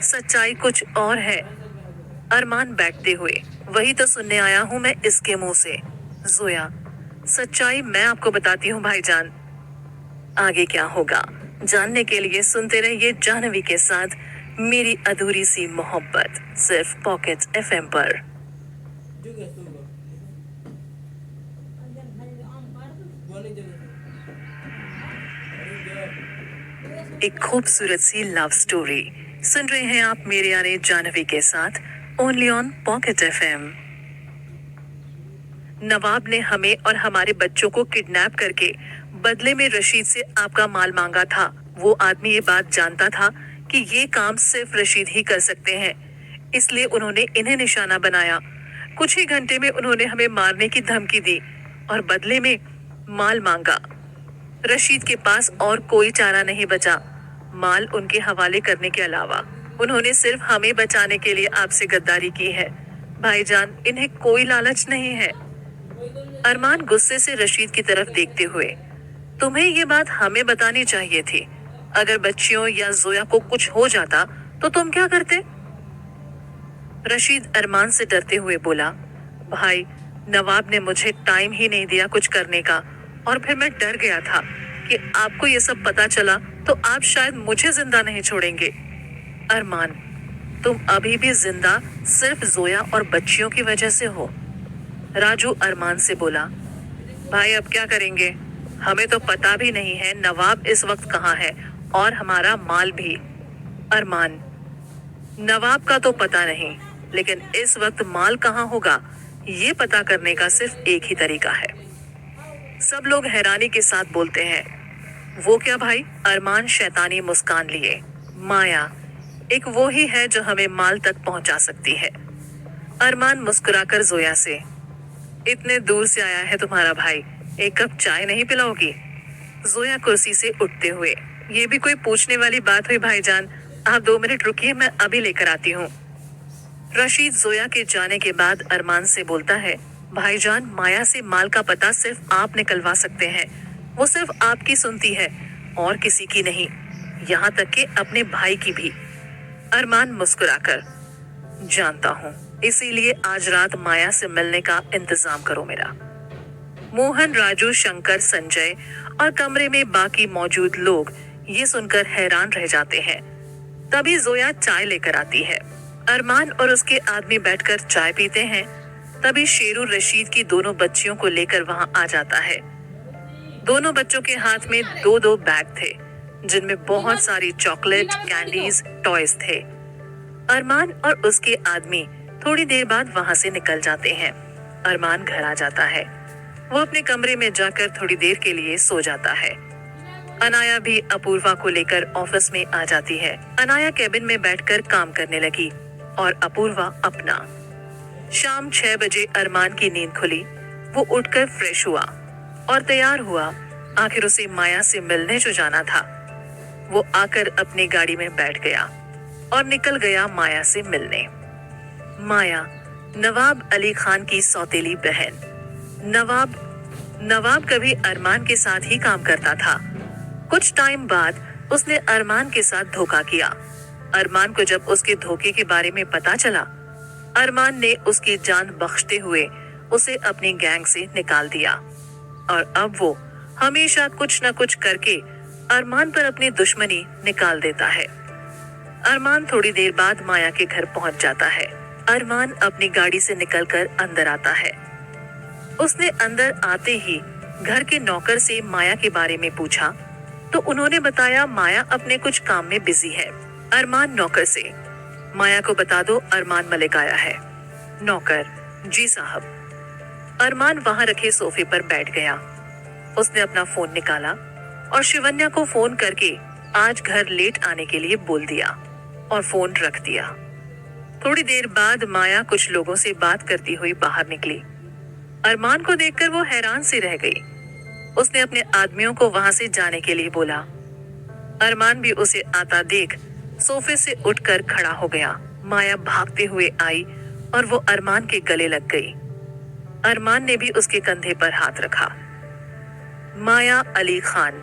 S1: सच्चाई कुछ और है। अरमान बैठते हुए, वही तो सुनने आया हूँ मैं इसके मुंह से। जोया, सच्चाई मैं आपको बताती हूँ भाईजान। आगे क्या होगा जानने के लिए सुनते रहिए जाह्नवी के साथ मेरी अधूरी सी मोहब्बत, सिर्फ पॉकेट एफएम पर। एक खूबसूरत सी लव स्टोरी सुन रहे हैं आप मेरे यानी जाह्नवी के साथ, ओनली ऑन पॉकेट एफएम। नवाब ने हमें और हमारे बच्चों को किडनैप करके बदले में रशीद से आपका माल मांगा था। वो आदमी ये बात जानता था कि ये काम सिर्फ रशीद ही कर सकते हैं, इसलिए उन्होंने इन्हें निशाना बनाया। कुछ ही घंटे में उन्होंने हमें मारने की धमकी दी और बदले में माल मांगा। रशीद के पास और कोई चारा नहीं बचा माल उनके हवाले करने के अलावा। उन्होंने सिर्फ हमें बचाने के लिए आपसे गद्दारी की है भाईजान, इन्हें कोई लालच नहीं है। अरमान गुस्से से रशीद की तरफ देखते हुए, तुम्हें ये बात हमें बतानी चाहिए थी। अगर बच्चियों या जोया को कुछ हो जाता तो तुम क्या करते? रशीद अरमान से डरते हुए बोला, भाई नवाब ने मुझे टाइम ही नहीं दिया कुछ करने का, और फिर मैं डर गया था कि आपको ये सब पता चला तो आप शायद मुझे जिंदा नहीं छोड़ेंगे। अरमान, तुम अभी भी जिंदा सिर्फ जोया और बच्चियों की वजह से हो। राजू अरमान से बोला, भाई अब क्या करेंगे? हमें तो पता भी नहीं है नवाब इस वक्त कहाँ है और हमारा माल भी। अरमान, नवाब का तो पता नहीं, लेकिन इस वक्त माल कहाँ होगा ये पता करने का सिर्फ एक ही तरीका है। सब लोग हैरानी के साथ बोलते हैं, वो क्या भाई? अरमान शैतानी मुस्कान लिए, माया एक वो ही है जो हमें माल तक पहुंचा सकती है। अरमान मुस्कुराकर जोया से, इतने दूर से आया है तुम्हारा भाई, एक कप चाय नहीं पिलाओगी? जोया कुर्सी से उठते हुए, ये भी कोई पूछने वाली बात हुई भाईजान, आप 2 मिनट रुकिए, मैं अभी लेकर आती हूँ। रशीद जोया के जाने के बाद अरमान से बोलता है, भाईजान माया से माल का पता सिर्फ आप निकलवा सकते हैं। वो सिर्फ आपकी सुनती है और किसी की नहीं, यहाँ तक कि अपने भाई की भी। अरमान मुस्कुराकर, जानता हूँ, इसीलिए आज रात माया से मिलने का इंतजाम करो मेरा। मोहन, राजू, शंकर, संजय और कमरे में बाकी मौजूद लोग ये सुनकर हैरान रह जाते हैं। तभी जोया चाय लेकर आती है। अरमान और उसके आदमी बैठकर चाय पीते हैं। तभी शेरू रशीद की दोनों बच्चियों को लेकर वहां आ जाता है। दोनों बच्चों के हाथ में 2-2 बैग थे जिनमें बहुत सारी चॉकलेट, कैंडीज, टॉयज थे। अरमान और उसके आदमी थोड़ी देर बाद वहां से निकल जाते हैं। अरमान घर आ जाता है। वो अपने कमरे में जाकर थोड़ी देर के लिए सो जाता है। अनाया भी अपूर्वा को लेकर ऑफिस में आ जाती है। अनाया कैबिन में बैठकर काम करने लगी और अपूर्वा अपना। शाम 6 बजे अरमान की नींद खुली। वो उठकर फ्रेश हुआ और तैयार हुआ। आखिर उसे माया से मिलने जो जाना था। वो आकर अपनी गाड़ी में बैठ गया और निकल गया माया से मिलने। माया, नवाब अली खान की सौतेली बहन। नवाब कभी अरमान के साथ ही काम करता था। कुछ टाइम बाद उसने अरमान के साथ धोखा किया। अरमान को जब उसके धोखे के बारे में पता चला, अरमान ने उसकी जान बख्शते हुए उसे अपनी गैंग से निकाल दिया और अब वो हमेशा कुछ न कुछ करके अरमान पर अपनी दुश्मनी निकाल देता है। अरमान थोड़ी देर बाद माया के घर पहुंच जाता है। अरमान अपनी गाड़ी से निकलकर अंदर आता है। उसने अंदर आते ही घर के नौकर से माया के बारे में पूछा तो उन्होंने बताया माया अपने कुछ काम में बिजी है। अरमान नौकर से, माया को बता दो अरमान मलिक आया है। नौकर, जी साहब। अरमान वहां रखे सोफे पर बैठ गया। उसने अपना फोन निकाला और शिवन्या को फोन करके आज घर लेट आने के लिए बोल दिया और फोन रख दिया। थोड़ी देर बाद माया कुछ लोगों से बात करती हुई बाहर निकली। अरमान को देखकर वो हैरान सी रह गई। उसने अपने आदमियों को वहां से जाने के लिए बोला। अरमान भी उसे आता देख सोफे से उठकर खड़ा हो गया। माया भागते हुए आई और वो अरमान के गले लग गई। अरमान ने भी उसके कंधे पर हाथ रखा। माया अली खान,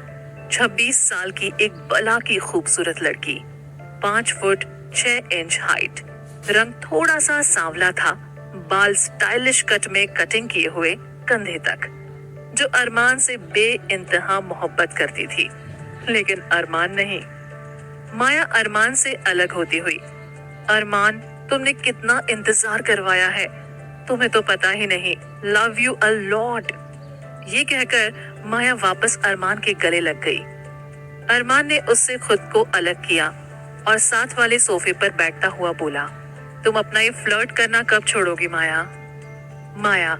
S1: 26 साल की एक बला की खूबसूरत लड़की, 5 फुट 6 इंच हाइट, रंग थोड़ा सा सांवला था, बाल स्टाइलिश कट में कटिंग किए हुए कंधे तक, जो अरमान से बेइंतहा मोहब्बत करती थी, लेकिन अरमान नहीं। माया अरमान से अलग होती हुई, अरमान तुमने कितना इंतजार करवाया है, तुम्हें तो पता ही नहीं, लव यू अ लॉट। ये कहकर माया वापस अरमान के गले लग गई। अरमान ने उससे खुद को अलग किया और साथ वाले सोफे पर बैठता हुआ बोला, तुम अपना ये फ्लर्ट करना कब छोड़ोगी माया? माया,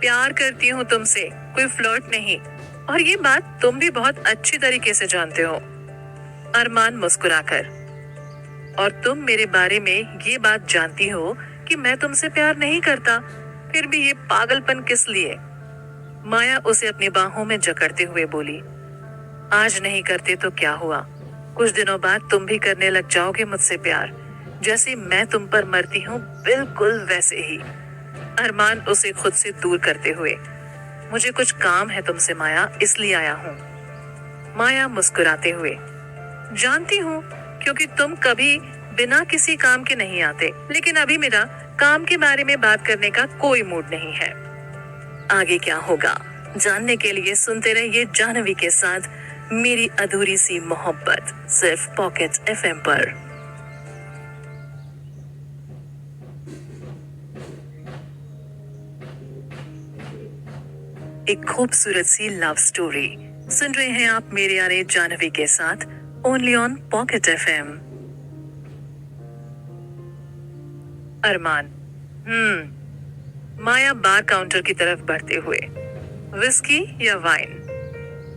S1: प्यार करती हूँ तुमसे, कोई फ्लर्ट नहीं, और ये बात तुम भी बहुत अच्छी तरीके से जानते हो। अरमान मुस्कुराकर, और तुम मेरे बारे में ये बात जानती हो कि मैं तुमसे प्यार नहीं करता, फिर भी ये पागलपन किस लिए? माया उसे अपनी बाहों में जकड़ते हुए बोली, आज नहीं करते तो क्या हुआ, कुछ दिनों बाद तुम भी करने लग जाओगे मुझसे प्यार, जैसे मैं तुम पर मरती हूँ बिल्कुल वैसे ही। अरमान उसे खुद से दूर करते हुए, मुझे कुछ काम है तुमसे माया, इसलिए आया हूँ। माया मुस्कुराते हुए, जानती हूँ, क्योंकि तुम कभी बिना किसी काम के नहीं आते, लेकिन अभी मेरा काम के बारे में बात करने का कोई मूड नहीं है। आगे क्या होगा जानने के लिए सुनते रहिए जाह्नवी के साथ मेरी अधूरी सी मोहब्बत, सिर्फ पॉकेट एफएम पर। एक खूबसूरत सी लव स्टोरी सुन रहे हैं आप मेरे यानी जाह्नवी के साथ, only on Pocket FM. Armaan, Maya bar counter की तरफ बढ़ते हुए, विस्की या वाइन?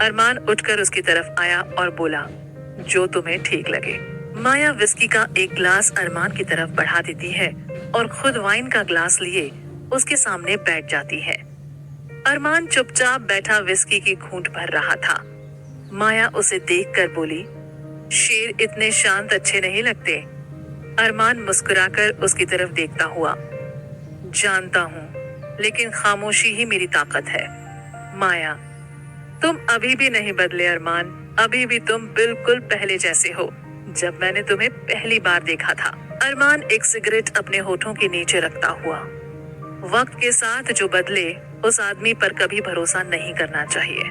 S1: अरमान उठकर उसकी तरफ आया और बोला, जो तुम्हें ठीक लगे। माया विस्की का एक ग्लास अरमान की तरफ बढ़ा देती है और खुद वाइन का ग्लास लिए उसके सामने बैठ जाती है। अरमान चुपचाप बैठा विस्की की घूंट भर रहा था। माया उसे देखकर बोली, शेर इतने शांत अच्छे नहीं लगते। अरमान मुस्कुराकर उसकी तरफ देखता हुआ, जानता हूँ, लेकिन खामोशी ही मेरी ताकत है। माया, तुम अभी भी नहीं बदले अरमान, अभी भी तुम बिल्कुल पहले जैसे हो जब मैंने तुम्हें पहली बार देखा था। अरमान एक सिगरेट अपने होठों के नीचे रखता हुआ, वक्त के साथ जो बदले उस आदमी पर कभी भरोसा नहीं करना चाहिए।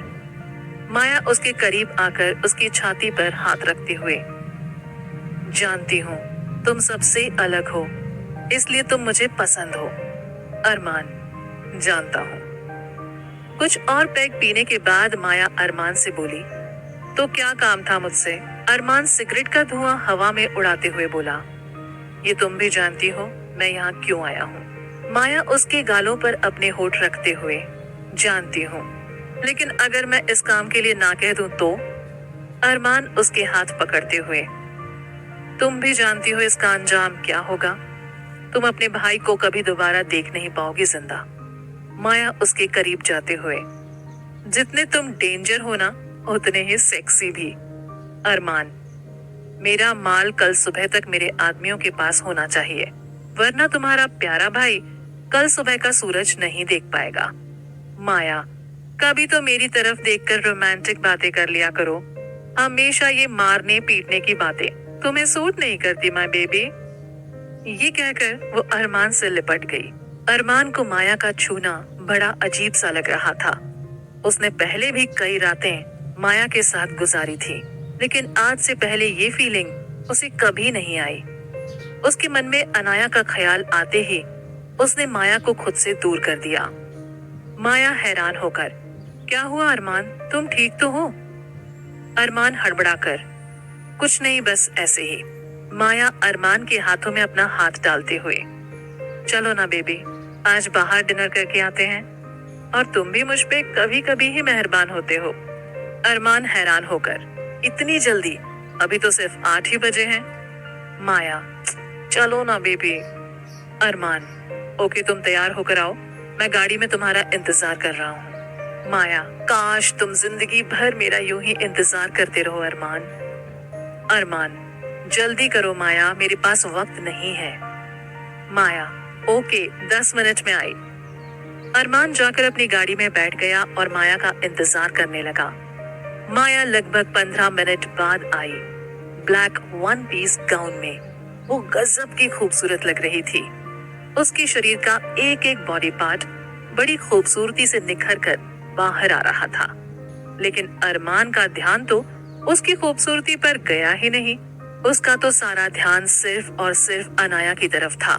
S1: माया उसके करीब आकर उसकी छाती पर हाथ रखते हुए, जानती हूँ तुम सबसे अलग हो, इसलिए तुम मुझे पसंद हो। अरमान, जानता हूँ। कुछ और पैग पीने के बाद माया अरमान से बोली, तो क्या काम था मुझसे? अरमान सिगरेट का धुआं हवा में उड़ाते हुए बोला, ये तुम भी जानती हो मैं यहाँ क्यों आया हूँ। माया उसके गालों पर अपने होठ रखते हुए, जानती हूँ, लेकिन अगर मैं इस काम के लिए ना कह दूं तो? अरमान उसके हाथ पकड़ते हुए, तुम भी जानती हो इसका अंजाम क्या होगा, तुम अपने भाई को कभी दोबारा देख नहीं पाओगी जिंदा। माया उसके करीब जाते हुए, जितने तुम डेंजर हो ना उतने ही सेक्सी भी। अरमान, मेरा माल कल सुबह तक मेरे आदमियों के पास होना चाहिए, वरना तुम्हारा प्यारा भाई कल सुबह का सूरज नहीं देख पाएगा। माया, कभी तो मेरी तरफ देखकर रोमांटिक बातें कर लिया करो, हमेशा ये मारने पीटने की बातें तुम्हें सूट नहीं करती माय बेबी। ये कहकर वो अरमान से लिपट गई। अरमान को माया का छूना बड़ा अजीब सा लग रहा था। उसने पहले भी कई रातें माया के साथ गुजारी थी, लेकिन आज से पहले ये फीलिंग उसे कभी नहीं आई। उसके मन में अनाया का ख्याल आते ही उसने माया को खुद से दूर कर दिया। माया हैरान होकर, क्या हुआ अरमान, तुम ठीक तो हो? अरमान हड़बड़ाकर, कुछ नहीं, बस ऐसे ही। माया अरमान के हाथों में अपना हाथ डालते हुए, चलो ना बेबी, आज बाहर डिनर करके आते हैं, और तुम भी मुझ पे कभी कभी ही मेहरबान होते हो। अरमान हैरान होकर, इतनी जल्दी? अभी तो सिर्फ 8 ही बजे हैं। माया, चलो ना बेबी। अरमान, ओके, तुम तैयार होकर आओ, मैं गाड़ी में तुम्हारा इंतजार कर रहा हूँ। माया, काश तुम जिंदगी भर मेरा यूं ही इंतजार करते रहो अरमान। अरमान, जल्दी करो माया, मेरे पास वक्त नहीं है। माया, ओके, 10 मिनट में आई। अरमान जाकर अपनी गाड़ी में बैठ गया और माया का इंतजार करने लगा। माया लगभग 15 मिनट बाद आई, ब्लैक वन पीस गाउन में। वो गजब की खूबसूरत लग रही थी। उसके शरीर का एक एक बॉडी पार्ट बड़ी खूबसूरती से निखर कर बाहर आ रहा था, लेकिन अरमान का ध्यान तो उसकी खूबसूरती पर गया ही नहीं। उसका तो सारा ध्यान सिर्फ और सिर्फ अनाया की तरफ था।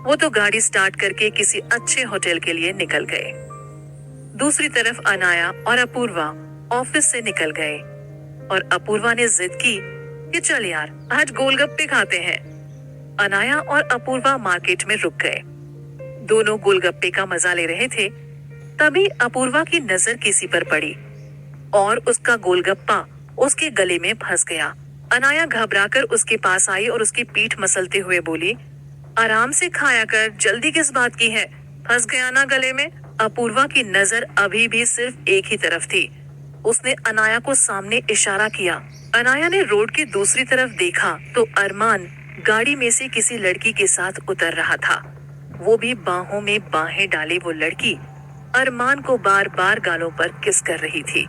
S1: वो तो गाड़ी स्टार्ट करके किसी अच्छे होटल के लिए निकल गए। दूसरी तरफ अनाया और अपूर्वा ऑफिस से निकल गए और अपूर्वा ने जिद की कि चल यार, आज गोलगप्पे खाते हैं। अनाया और अपूर्वा मार्केट में रुक गए। दोनों गोलगप्पे का मजा ले रहे थे, तभी अपूर्वा की नजर किसी पर पड़ी और उसका गोलगप्पा उसके गले में फंस गया अनाया घबराकर उसके पास आई और उसकी पीठ मसलते हुए बोली, आराम से खाया कर, जल्दी किस बात की है? फंस गया ना गले में? अपूर्वा की नजर अभी भी सिर्फ एक ही तरफ थी। उसने अनाया को सामने इशारा किया। अनाया ने रोड की दूसरी तरफ देखा तो अरमान गाड़ी में से किसी लड़की के साथ उतर रहा था। वो भी बाहों में बाहें डाले वो लड़की अरमान को बार बार गालों पर किस कर रही थी।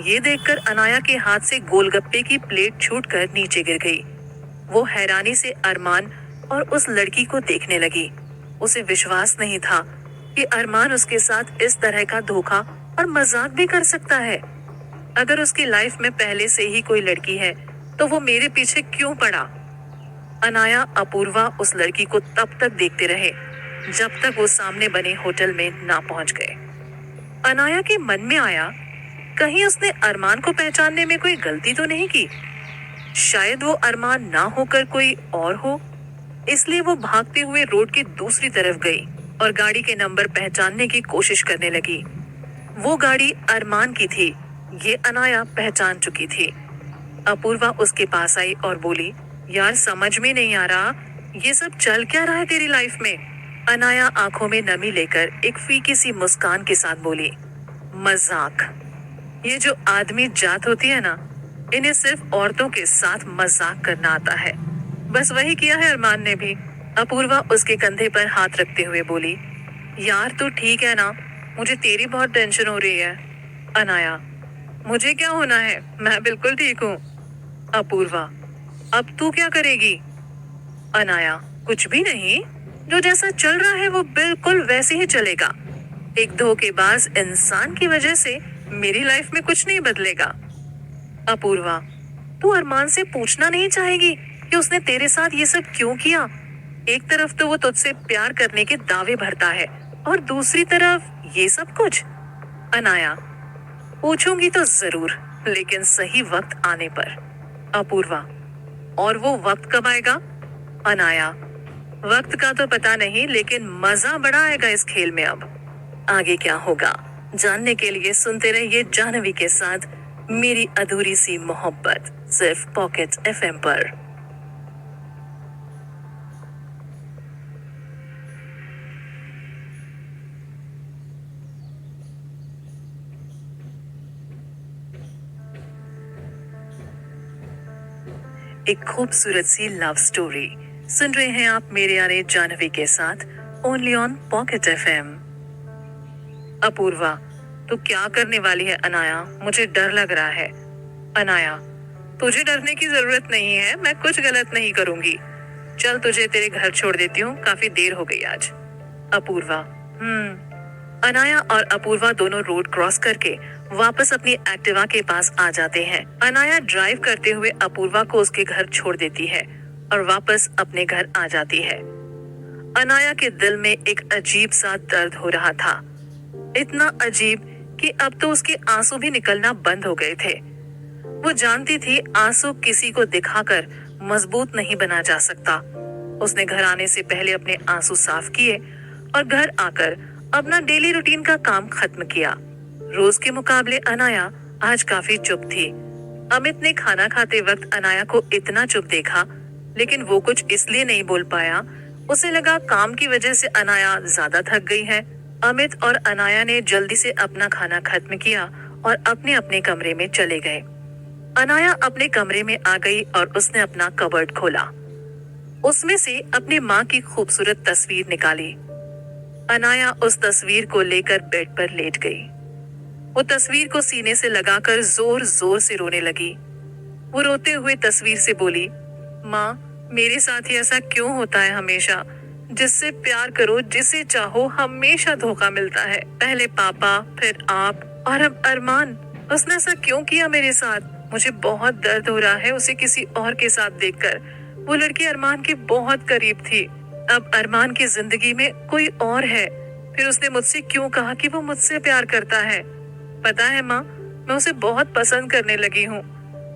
S1: ये देखकर अनाया के हाथ से गोलगप्पे की प्लेट छूटकर नीचे गिर गई। वो हैरानी से अरमान और उस लड़की को देखने लगी। उसे विश्वास नहीं था कि अरमान उसके साथ इस तरह का धोखा और मजाक भी कर सकता है। अगर उसकी लाइफ में पहले से ही कोई लड़की है तो वो मेरे पीछे क्यों पड़ा? अनाया अपूर्वा उस लड़की को तब तक देखते रहे जब तक वो सामने बने होटल में ना पहुंच गए। अनाया के मन में आया, कहीं उसने अरमान को पहचानने में कोई गलती तो नहीं की? शायद वो अरमान ना होकर कोई और हो। इसलिए वो भागते हुए रोड की दूसरी तरफ गई और गाड़ी के नंबर पहचानने की कोशिश करने लगी। वो गाड़ी अरमान की थी, ये अनाया पहचान चुकी थी। अपूर्वा उसके पास आई और बोली, यार समझ में नहीं आ रहा, ये सब चल क्या रहा है तेरी लाइफ में? अनाया आंखों में नमी लेकर एक फीकी सी मुस्कान के साथ बोली, मजाक। ये जो आदमी जात होती है ना, इन्हें सिर्फ औरतों के साथ मजाक करना आता है। बस वही किया है अरमान ने भी। अपूर्वा उसके कंधे पर हाथ रखते हुए बोली, यार तू ठीक है ना? मुझे तेरी बहुत टेंशन हो रही है। अनाया, मुझे क्या होना है, मैं बिल्कुल ठीक हूँ। अपूर्वा, अब तू क्या करेगी? अनाया, कुछ भी नहीं, जो जैसा चल रहा है वो बिल्कुल वैसे ही चलेगा। एक धोखेबाज इंसान की वजह से मेरी लाइफ में कुछ नहीं बदलेगा। अपूर्वा, तू अरमान से पूछना नहीं चाहेगी कि उसने तेरे साथ ये सब क्यों किया? एक तरफ तो वो तुझसे प्यार करने के दावे भरता है और दूसरी तरफ ये सब कुछ। अनाया, पूछूंगी तो जरूर, लेकिन सही वक्त आने पर। अपूर्वा, और वो वक्त कब आएगा? अनाया, वक्त का तो पता नहीं, लेकिन मजा बड़ा आएगा इस खेल में। अब आगे क्या होगा जानने के लिए सुनते रहिए जाह्नवी के साथ मेरी अधूरी सी मोहब्बत, सिर्फ पॉकेट एफएम पर। एक खूबसूरत सी लव स्टोरी सुन रहे हैं आप मेरे यानी जाह्नवी के साथ, only on Pocket FM. Apoorva, तू क्या करने वाली है अनाया? मुझे डर लग रहा है। अनाया, तुझे डरने की जरूरत नहीं है, मैं कुछ गलत नहीं करूंगी। चल तुझे तेरे घर छोड़ देती हूँ, काफी देर हो गई आज। अपूर्वा, अनाया और अपूर्वा दोनों रोड क्रॉस करके वापस अपनी एक्टिवा के पास आ जाते हैं। अनाया ड्राइव करते हुए अपूर्वा को उसके घर छोड़ देती है और वापस अपने घर आ जाती है। अनाया के दिल में एक अजीब सा दर्द हो रहा था, इतना अजीब कि अब तो उसके आंसू भी निकलना बंद हो गए थे। वो जानती थी आंसू किसी को दिखाकर मजबूत नहीं बना जा सकता। उसने घर आने से पहले अपने आंसू साफ किए और घर आकर अपना डेली रूटीन का काम खत्म किया। रोज के मुकाबले अनाया आज काफी चुप थी। अमित ने खाना खाते वक्त अनाया को इतना चुप देखा, लेकिन वो कुछ इसलिए नहीं बोल पाया। उसे लगा काम की वजह से अनाया ज्यादा थक गई है। अमित और अनाया ने जल्दी से अपना खाना खत्म किया और अपने अपने कमरे में चले गए। अनाया अपने कमरे में आ गई और उसने अपना कबर्ड खोला। उसमें से अपनी माँ की खूबसूरत तस्वीर निकाली। अनाया उस तस्वीर को लेकर बेड पर लेट गई। वो तस्वीर को सीने से लगाकर जोर जोर से रोने लगी। वो रोते हुए तस्वीर से बोली, माँ, मेरे साथ ही ऐसा क्यों होता है हमेशा? जिससे प्यार करो, जिसे चाहो, हमेशा धोखा मिलता है। पहले पापा, फिर आप और अब अरमान। उसने ऐसा क्यों किया मेरे साथ? मुझे बहुत दर्द हो रहा है उसे किसी और के साथ देखकर। वो लड़की अरमान के बहुत करीब थी, अब अरमान की जिंदगी में कोई और है। फिर उसने मुझसे क्यों कहा कि वो मुझसे प्यार करता है? पता है माँ, मैं उसे बहुत पसंद करने लगी हूँ।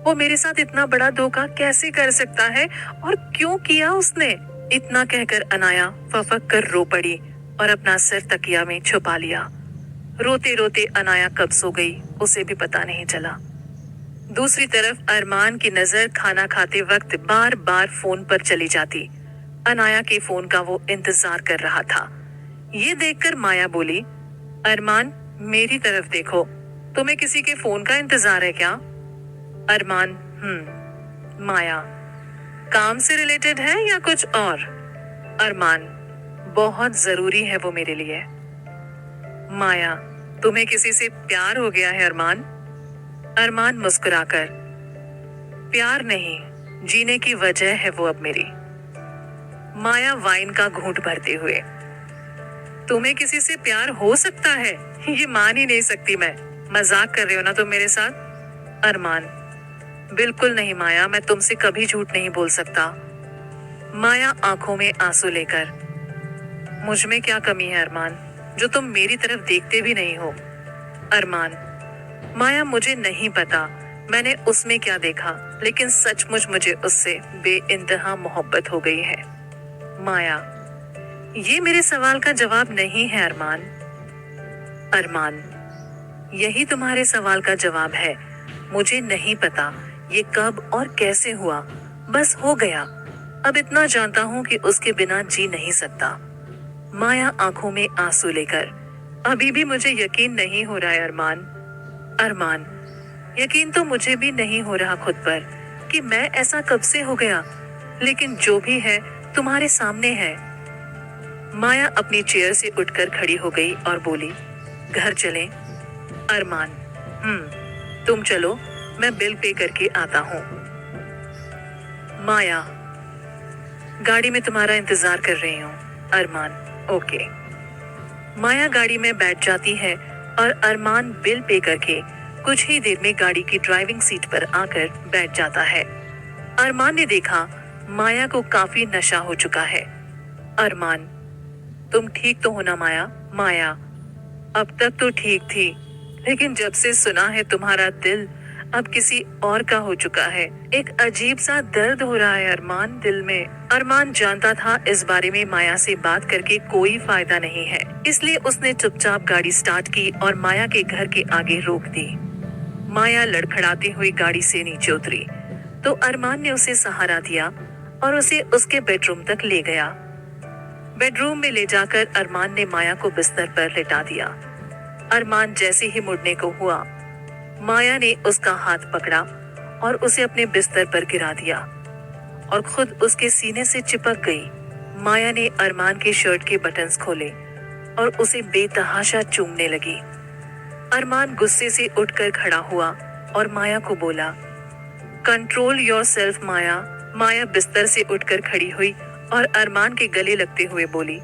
S1: वो मेरे साथ इतना बड़ा धोखा कैसे कर सकता है और क्यों किया उसने? इतना कहकर अनाया फफक कर रो पड़ी और अपना सिर तकिया में छुपा लिया। रोते रोते अनाया कब सो गई उसे भी पता नहीं चला। दूसरी तरफ अरमान की नजर खाना खाते वक्त बार बार फोन पर चली जाती। अनाया के फोन का वो इंतजार कर रहा था। ये देखकर माया बोली, अरमान, मेरी तरफ देखो, तुम्हें किसी के फोन का इंतजार है क्या? अरमान, माया, काम से रिलेटेड है या कुछ और? अरमान, बहुत जरूरी है वो मेरे लिए। माया, तुम्हें किसी से प्यार हो गया है अरमान? अरमान मुस्कुराकर, प्यार नहीं, जीने की वजह है वो अब मेरी। माया वाइन का घूंट भरते हुए, तुम्हें किसी से प्यार हो सकता है? ये मान ही नहीं सकती मैं। मजाक कर रहे हो ना तुम मेरे साथ? अरमान, बिल्कुल नहीं माया, मैं तुमसे कभी झूठ नहीं बोल सकता। माया आंखों में आंसू लेकर, मुझ में क्या कमी है अरमान, जो तुम मेरी तरफ देखते भी नहीं हो? अरमान, माया, मुझे नहीं पता मैंने उसमें क्या देखा, लेकिन सचमुच मुझे उससे बेइंतहा मोहब्बत हो गई है। माया, ये मेरे सवाल का जवाब नहीं है अरमान। अरमान, यही तुम्हारे सवाल का जवाब है। मुझे नहीं पता ये कब और कैसे हुआ, बस हो गया। अब इतना जानता हूँ कि उसके बिना जी नहीं सकता। माया आंखों में आंसू लेकर, अभी भी मुझे यकीन नहीं हो रहा है अरमान। अरमान, यकीन तो मुझे भी नहीं हो रहा खुद पर कि मैं ऐसा कब से हो गया, लेकिन जो भी है तुम्हारे सामने है। माया अपनी चेयर से उठकर खड़ी हो गई और बोली, घर चलें? अरमान, तुम चलो, मैं बिल पे करके आता हूँ। माया, गाड़ी में तुम्हारा इंतजार कर रही हूँ। अरमान, ओके। माया गाड़ी में बैठ जाती है और अरमान बिल पे करके कुछ ही देर में गाड़ी की ड्राइविंग सीट पर आकर बैठ जाता है। अरमान ने देखा माया को काफी नशा हो चुका है। अरमान, तुम ठीक तो हो ना माया? माया, अब तक तो ठीक थी, लेकिन जब से सुना है तुम्हारा दिल अब किसी और का हो चुका है, एक अजीब सा दर्द हो रहा है अरमान दिल में। अरमान जानता था इस बारे में माया से बात करके कोई फायदा नहीं है, इसलिए उसने चुपचाप गाड़ी स्टार्ट की और माया के घर के आगे रोक दी। माया लड़खड़ाती हुई गाड़ी से नीचे उतरी तो अरमान ने उसे सहारा दिया और उसे उसके बेडरूम तक ले गया। बेडरूम में ले जाकर अरमान ने माया को बिस्तर पर लिटा दिया। अरमान जैसे ही मुड़ने को हुआ, माया ने उसका हाथ पकड़ा और उसे अपने बिस्तर पर गिरा दिया और खुद उसके सीने से चिपक गई। माया ने अरमान के शर्ट के बटन्स खोले और उसे बेतहाशा चूमने लगी। अरमान गुस्से से उठकर खड़ा हुआ और माया को बोला, कंट्रोल योरसेल्फ माया। माया बिस्तर से उठकर खड़ी हुई और अरमान के गले लगते हुए बोली,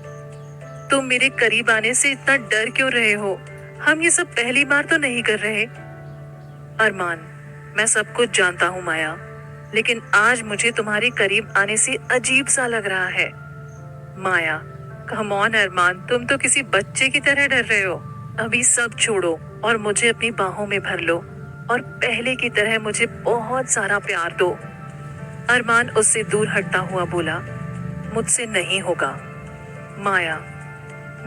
S1: तुम मेरे करीब आने से इतना डर क्यों रहे हो? हम ये सब पहली बार तो नहीं कर रहे। अरमान, मैं सब कुछ जानता हूँ माया, लेकिन आज मुझे तुम्हारे करीब आने से अजीब सा लग रहा है। माया, कम ऑन अरमान, तुम तो किसी बच्चे की तरह डर रहे हो। अभी सब छोड़ो और मुझे अपनी बाहों में भर लो और पहले की तरह मुझे बहुत सारा प्यार दो। अरमान उससे दूर हटता हुआ बोला, मुझसे नहीं होगा। माया,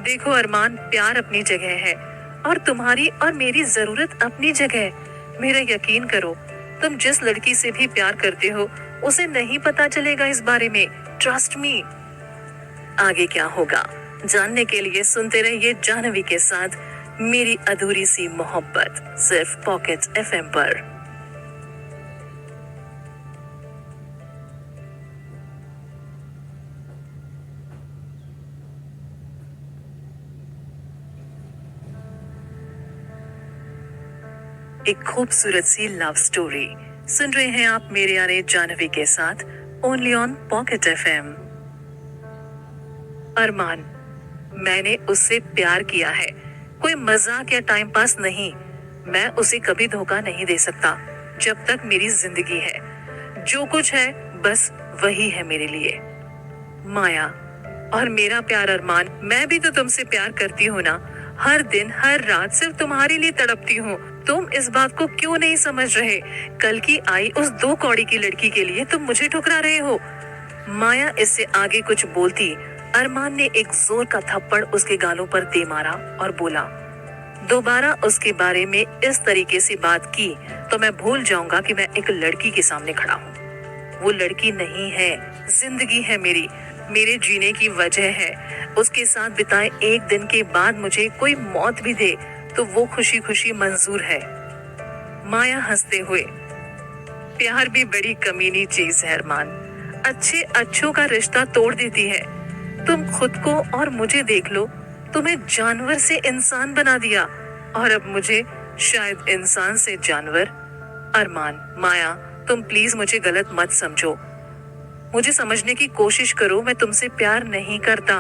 S1: देखो अरमान, प्यार अपनी जगह है और तुम्हारी और मेरी जरूरत अपनी जगह। मेरा यकीन करो, तुम जिस लड़की से भी प्यार करते हो उसे नहीं पता चलेगा इस बारे में। Trust me. आगे क्या होगा जानने के लिए सुनते रहिए जाह्नवी के साथ मेरी अधूरी सी मोहब्बत, सिर्फ पॉकेट एफएम पर। एक खूबसूरत सी लव स्टोरी सुन रहे हैं आप मेरे यानी जाह्नवी के साथ, ओनली ऑन पॉकेट एफएम। अरमान, मैंने उससे प्यार किया है, कोई मजाक या टाइम पास नहीं। मैं उसे कभी धोखा नहीं दे सकता जब तक मेरी जिंदगी है। जो कुछ है बस वही है मेरे लिए। माया, और मेरा प्यार अरमान, मैं भी तो तुमसे प्यार करती हूँ ना। हर दिन हर रात सिर्फ तुम्हारे लिए तड़पती हूँ। तुम इस बात को क्यों नहीं समझ रहे? कल की आई उस 2 कौड़ी की लड़की के लिए तुम मुझे ठुकरा रहे हो। माया इससे आगे कुछ बोलती, अरमान ने एक जोर का थप्पड़ उसके गालों पर दे मारा और बोला, दोबारा उसके बारे में इस तरीके से बात की तो मैं भूल जाऊंगा कि मैं एक लड़की के सामने खड़ा हूँ। वो लड़की नहीं है, जिंदगी है मेरी, मेरे जीने की वजह है। उसके साथ बिताए एक दिन के बाद मुझे कोई मौत भी दे तो वो खुशी खुशी मंजूर है। माया हंसते हुए, प्यार भी बड़ी कमीनी चीज है अरमान, अच्छे अच्छों का रिश्ता तोड़ देती है। तुम खुद को और मुझे देख लो, तुम्हें जानवर से इंसान बना दिया और अब मुझे शायद इंसान से जानवर। अरमान, माया, तुम प्लीज मुझे गलत मत समझो, मुझे समझने की कोशिश करो, मैं तुमसे प्यार नहीं करता।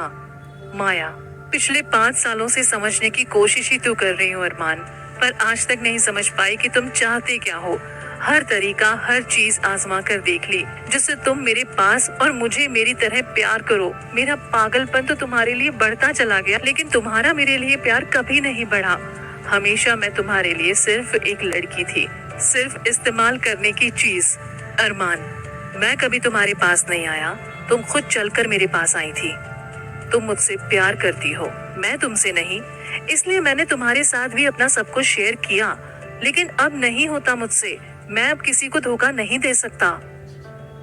S1: माया, पिछले 5 सालों से समझने की कोशिश ही तो कर रही हूँ अरमान, पर आज तक नहीं समझ पाई कि तुम चाहते क्या हो। हर तरीका, हर चीज आजमा कर देख ली जिससे तुम मेरे पास और मुझे मेरी तरह प्यार करो। मेरा पागलपन तो तुम्हारे लिए बढ़ता चला गया, लेकिन तुम्हारा मेरे लिए प्यार कभी नहीं बढ़ा। हमेशा मैं तुम्हारे लिए सिर्फ एक लड़की थी, सिर्फ इस्तेमाल करने की चीज। अरमान, मैं कभी तुम्हारे पास नहीं आया, तुम खुद चलकर मेरे पास आई थी। तुम मुझसे प्यार करती हो, मैं तुमसे नहीं, इसलिए मैंने तुम्हारे साथ भी अपना सब कुछ शेयर किया, लेकिन अब नहीं होता मुझसे। मैं अब किसी को धोखा नहीं दे सकता।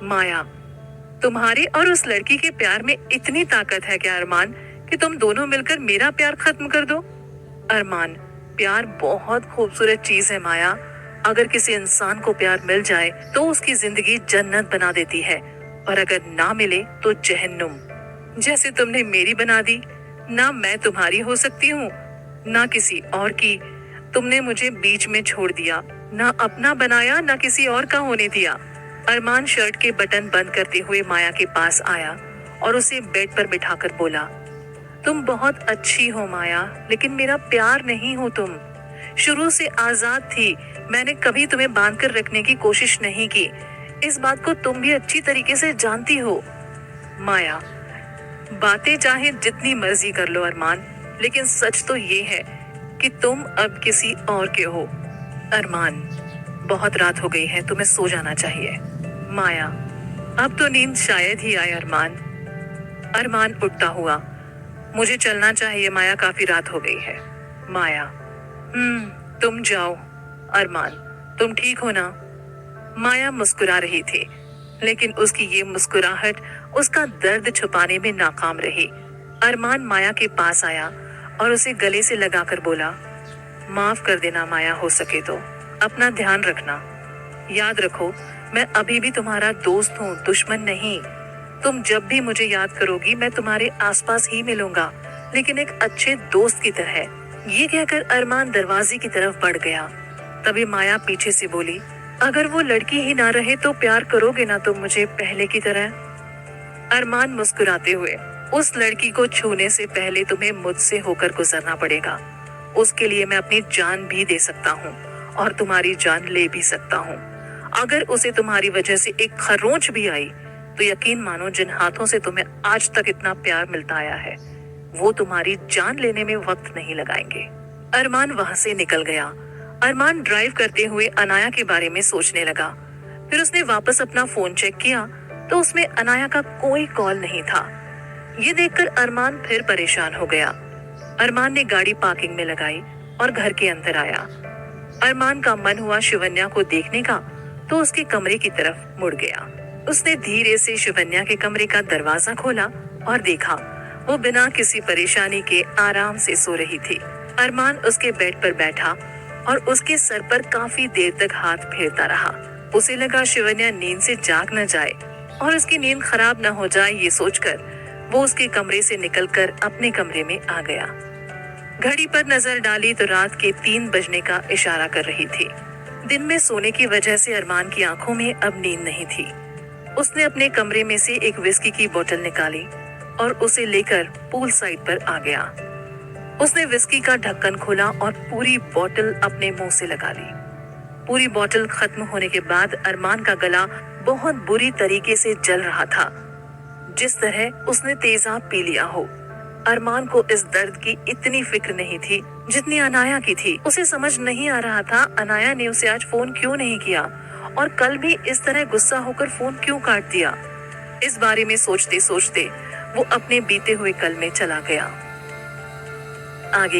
S1: माया, तुम्हारे और उस लड़की के प्यार में इतनी ताकत है क्या अरमान कि तुम दोनों मिलकर मेरा प्यार खत्म कर दो? अरमान, प्यार बहुत खूबसूरत चीज है माया। अगर किसी इंसान को प्यार मिल जाए तो उसकी जिंदगी जन्नत बना देती है, और अगर ना मिले तो जहन्नुम, जैसे तुमने मेरी बना दी। ना मैं तुम्हारी हो सकती हूँ, ना किसी और की। तुमने मुझे बीच में छोड़ दिया, ना अपना बनाया, ना किसी और का होने दिया। अरमान शर्ट के बटन बंद करते हुए माया के पास आया और उसे बेड पर बिठाकर बोला, तुम बहुत अच्छी हो माया, लेकिन मेरा प्यार नहीं हो तुम। शुरू से आजाद थी, मैंने कभी तुम्हें बांध कर रखने की कोशिश नहीं की। इस बात को तुम भी अच्छी तरीके से जानती हो। माया, बातें चाहे जितनी मर्जी कर लो अरमान, लेकिन सच तो ये है कि तुम अब किसी और के हो। अरमान, बहुत रात हो गई है, तुम्हें सो जाना चाहिए। माया, अब तो नींद शायद ही आए अरमान। अरमान उठता हुआ, मुझे चलना चाहिए माया, काफी रात हो गई है। माया, तुम जाओ। अरमान, तुम ठीक हो ना? माया मुस्कुरा रही थी, लेकिन उसकी ये मुस्कुराहट उसका दर्द छुपाने में नाकाम रही। अरमान माया के पास आया और उसे गले से लगाकर बोला, माफ कर देना माया, हो सके तो अपना ध्यान रखना। याद रखो, मैं अभी भी तुम्हारा दोस्त हूँ, दुश्मन नहीं। तुम जब भी मुझे याद करोगी मैं तुम्हारे आसपास ही मिलूंगा, लेकिन एक अच्छे दोस्त की तरह। ये कहकर अरमान दरवाजे की तरफ बढ़ गया। तभी माया पीछे से बोली, अगर वो लड़की ही ना रहे तो प्यार करोगे ना तुम मुझे पहले की तरह? अरमान मुस्कुराते हुए, उस लड़की को छूने से पहले तुम्हें मुझसे होकर गुजरना पड़ेगा। उसके लिए मैं अपनी जान भी दे सकता हूँ और तुम्हारी जान ले भी सकता हूँ। अगर उसे तुम्हारी वजह से एक खरोंच भी आई तो यकीन मानो, जिन हाथों से तुम्हें आज तक इतना प्यार मिलता आया है, वो तुम्हारी जान लेने में वक्त नहीं लगाएंगे। अरमान वहां से निकल गया। अरमान ड्राइव करते हुए अनाया के बारे में सोचने लगा। फिर उसने वापस अपना फोन चेक किया तो उसमें अनाया का कोई कॉल नहीं था। ये देखकर अरमान फिर परेशान हो गया। अरमान ने गाड़ी पार्किंग में लगाई और घर के अंदर आया। अरमान का मन हुआ शिवन्या को देखने का, तो उसके कमरे की तरफ मुड़ गया। उसने धीरे से शिवन्या के कमरे का दरवाजा खोला और देखा, वो बिना किसी परेशानी के आराम से सो रही थी। अरमान उसके बेड पर बैठा और उसके सर पर काफी देर तक हाथ फेरता रहा। उसे लगा शिवन्या नींद से जाग न जाए और उसकी नींद खराब न हो जाए, ये सोचकर वो उसके कमरे से निकलकर अपने कमरे में आ गया। घड़ी पर नजर डाली तो रात के 3 बजने का इशारा कर रही थी। दिन में सोने की वजह से अरमान की आंखों में अब नींद नहीं थी। उसने अपने कमरे में से एक विस्की की बोतल निकाली और उसे लेकर पूल साइड पर आ गया। उसने विस्की का ढक्कन खोला और पूरी बोतल अपने मुंह से लगा ली। पूरी बोतल खत्म होने के बाद अरमान का गला बहुत बुरी तरीके से जल रहा था, जिस तरह उसने तेजाब पी लिया हो। अरमान को इस दर्द की इतनी फिक्र नहीं थी जितनी अनाया की थी। उसे समझ नहीं आ रहा था अनाया ने उसे आज फोन क्यों नहीं किया और कल भी इस तरह गुस्सा होकर फोन क्यों काट दिया। इस बारे में सोचते सोचते वो अपने बीते हुए कल में चला गया। आगे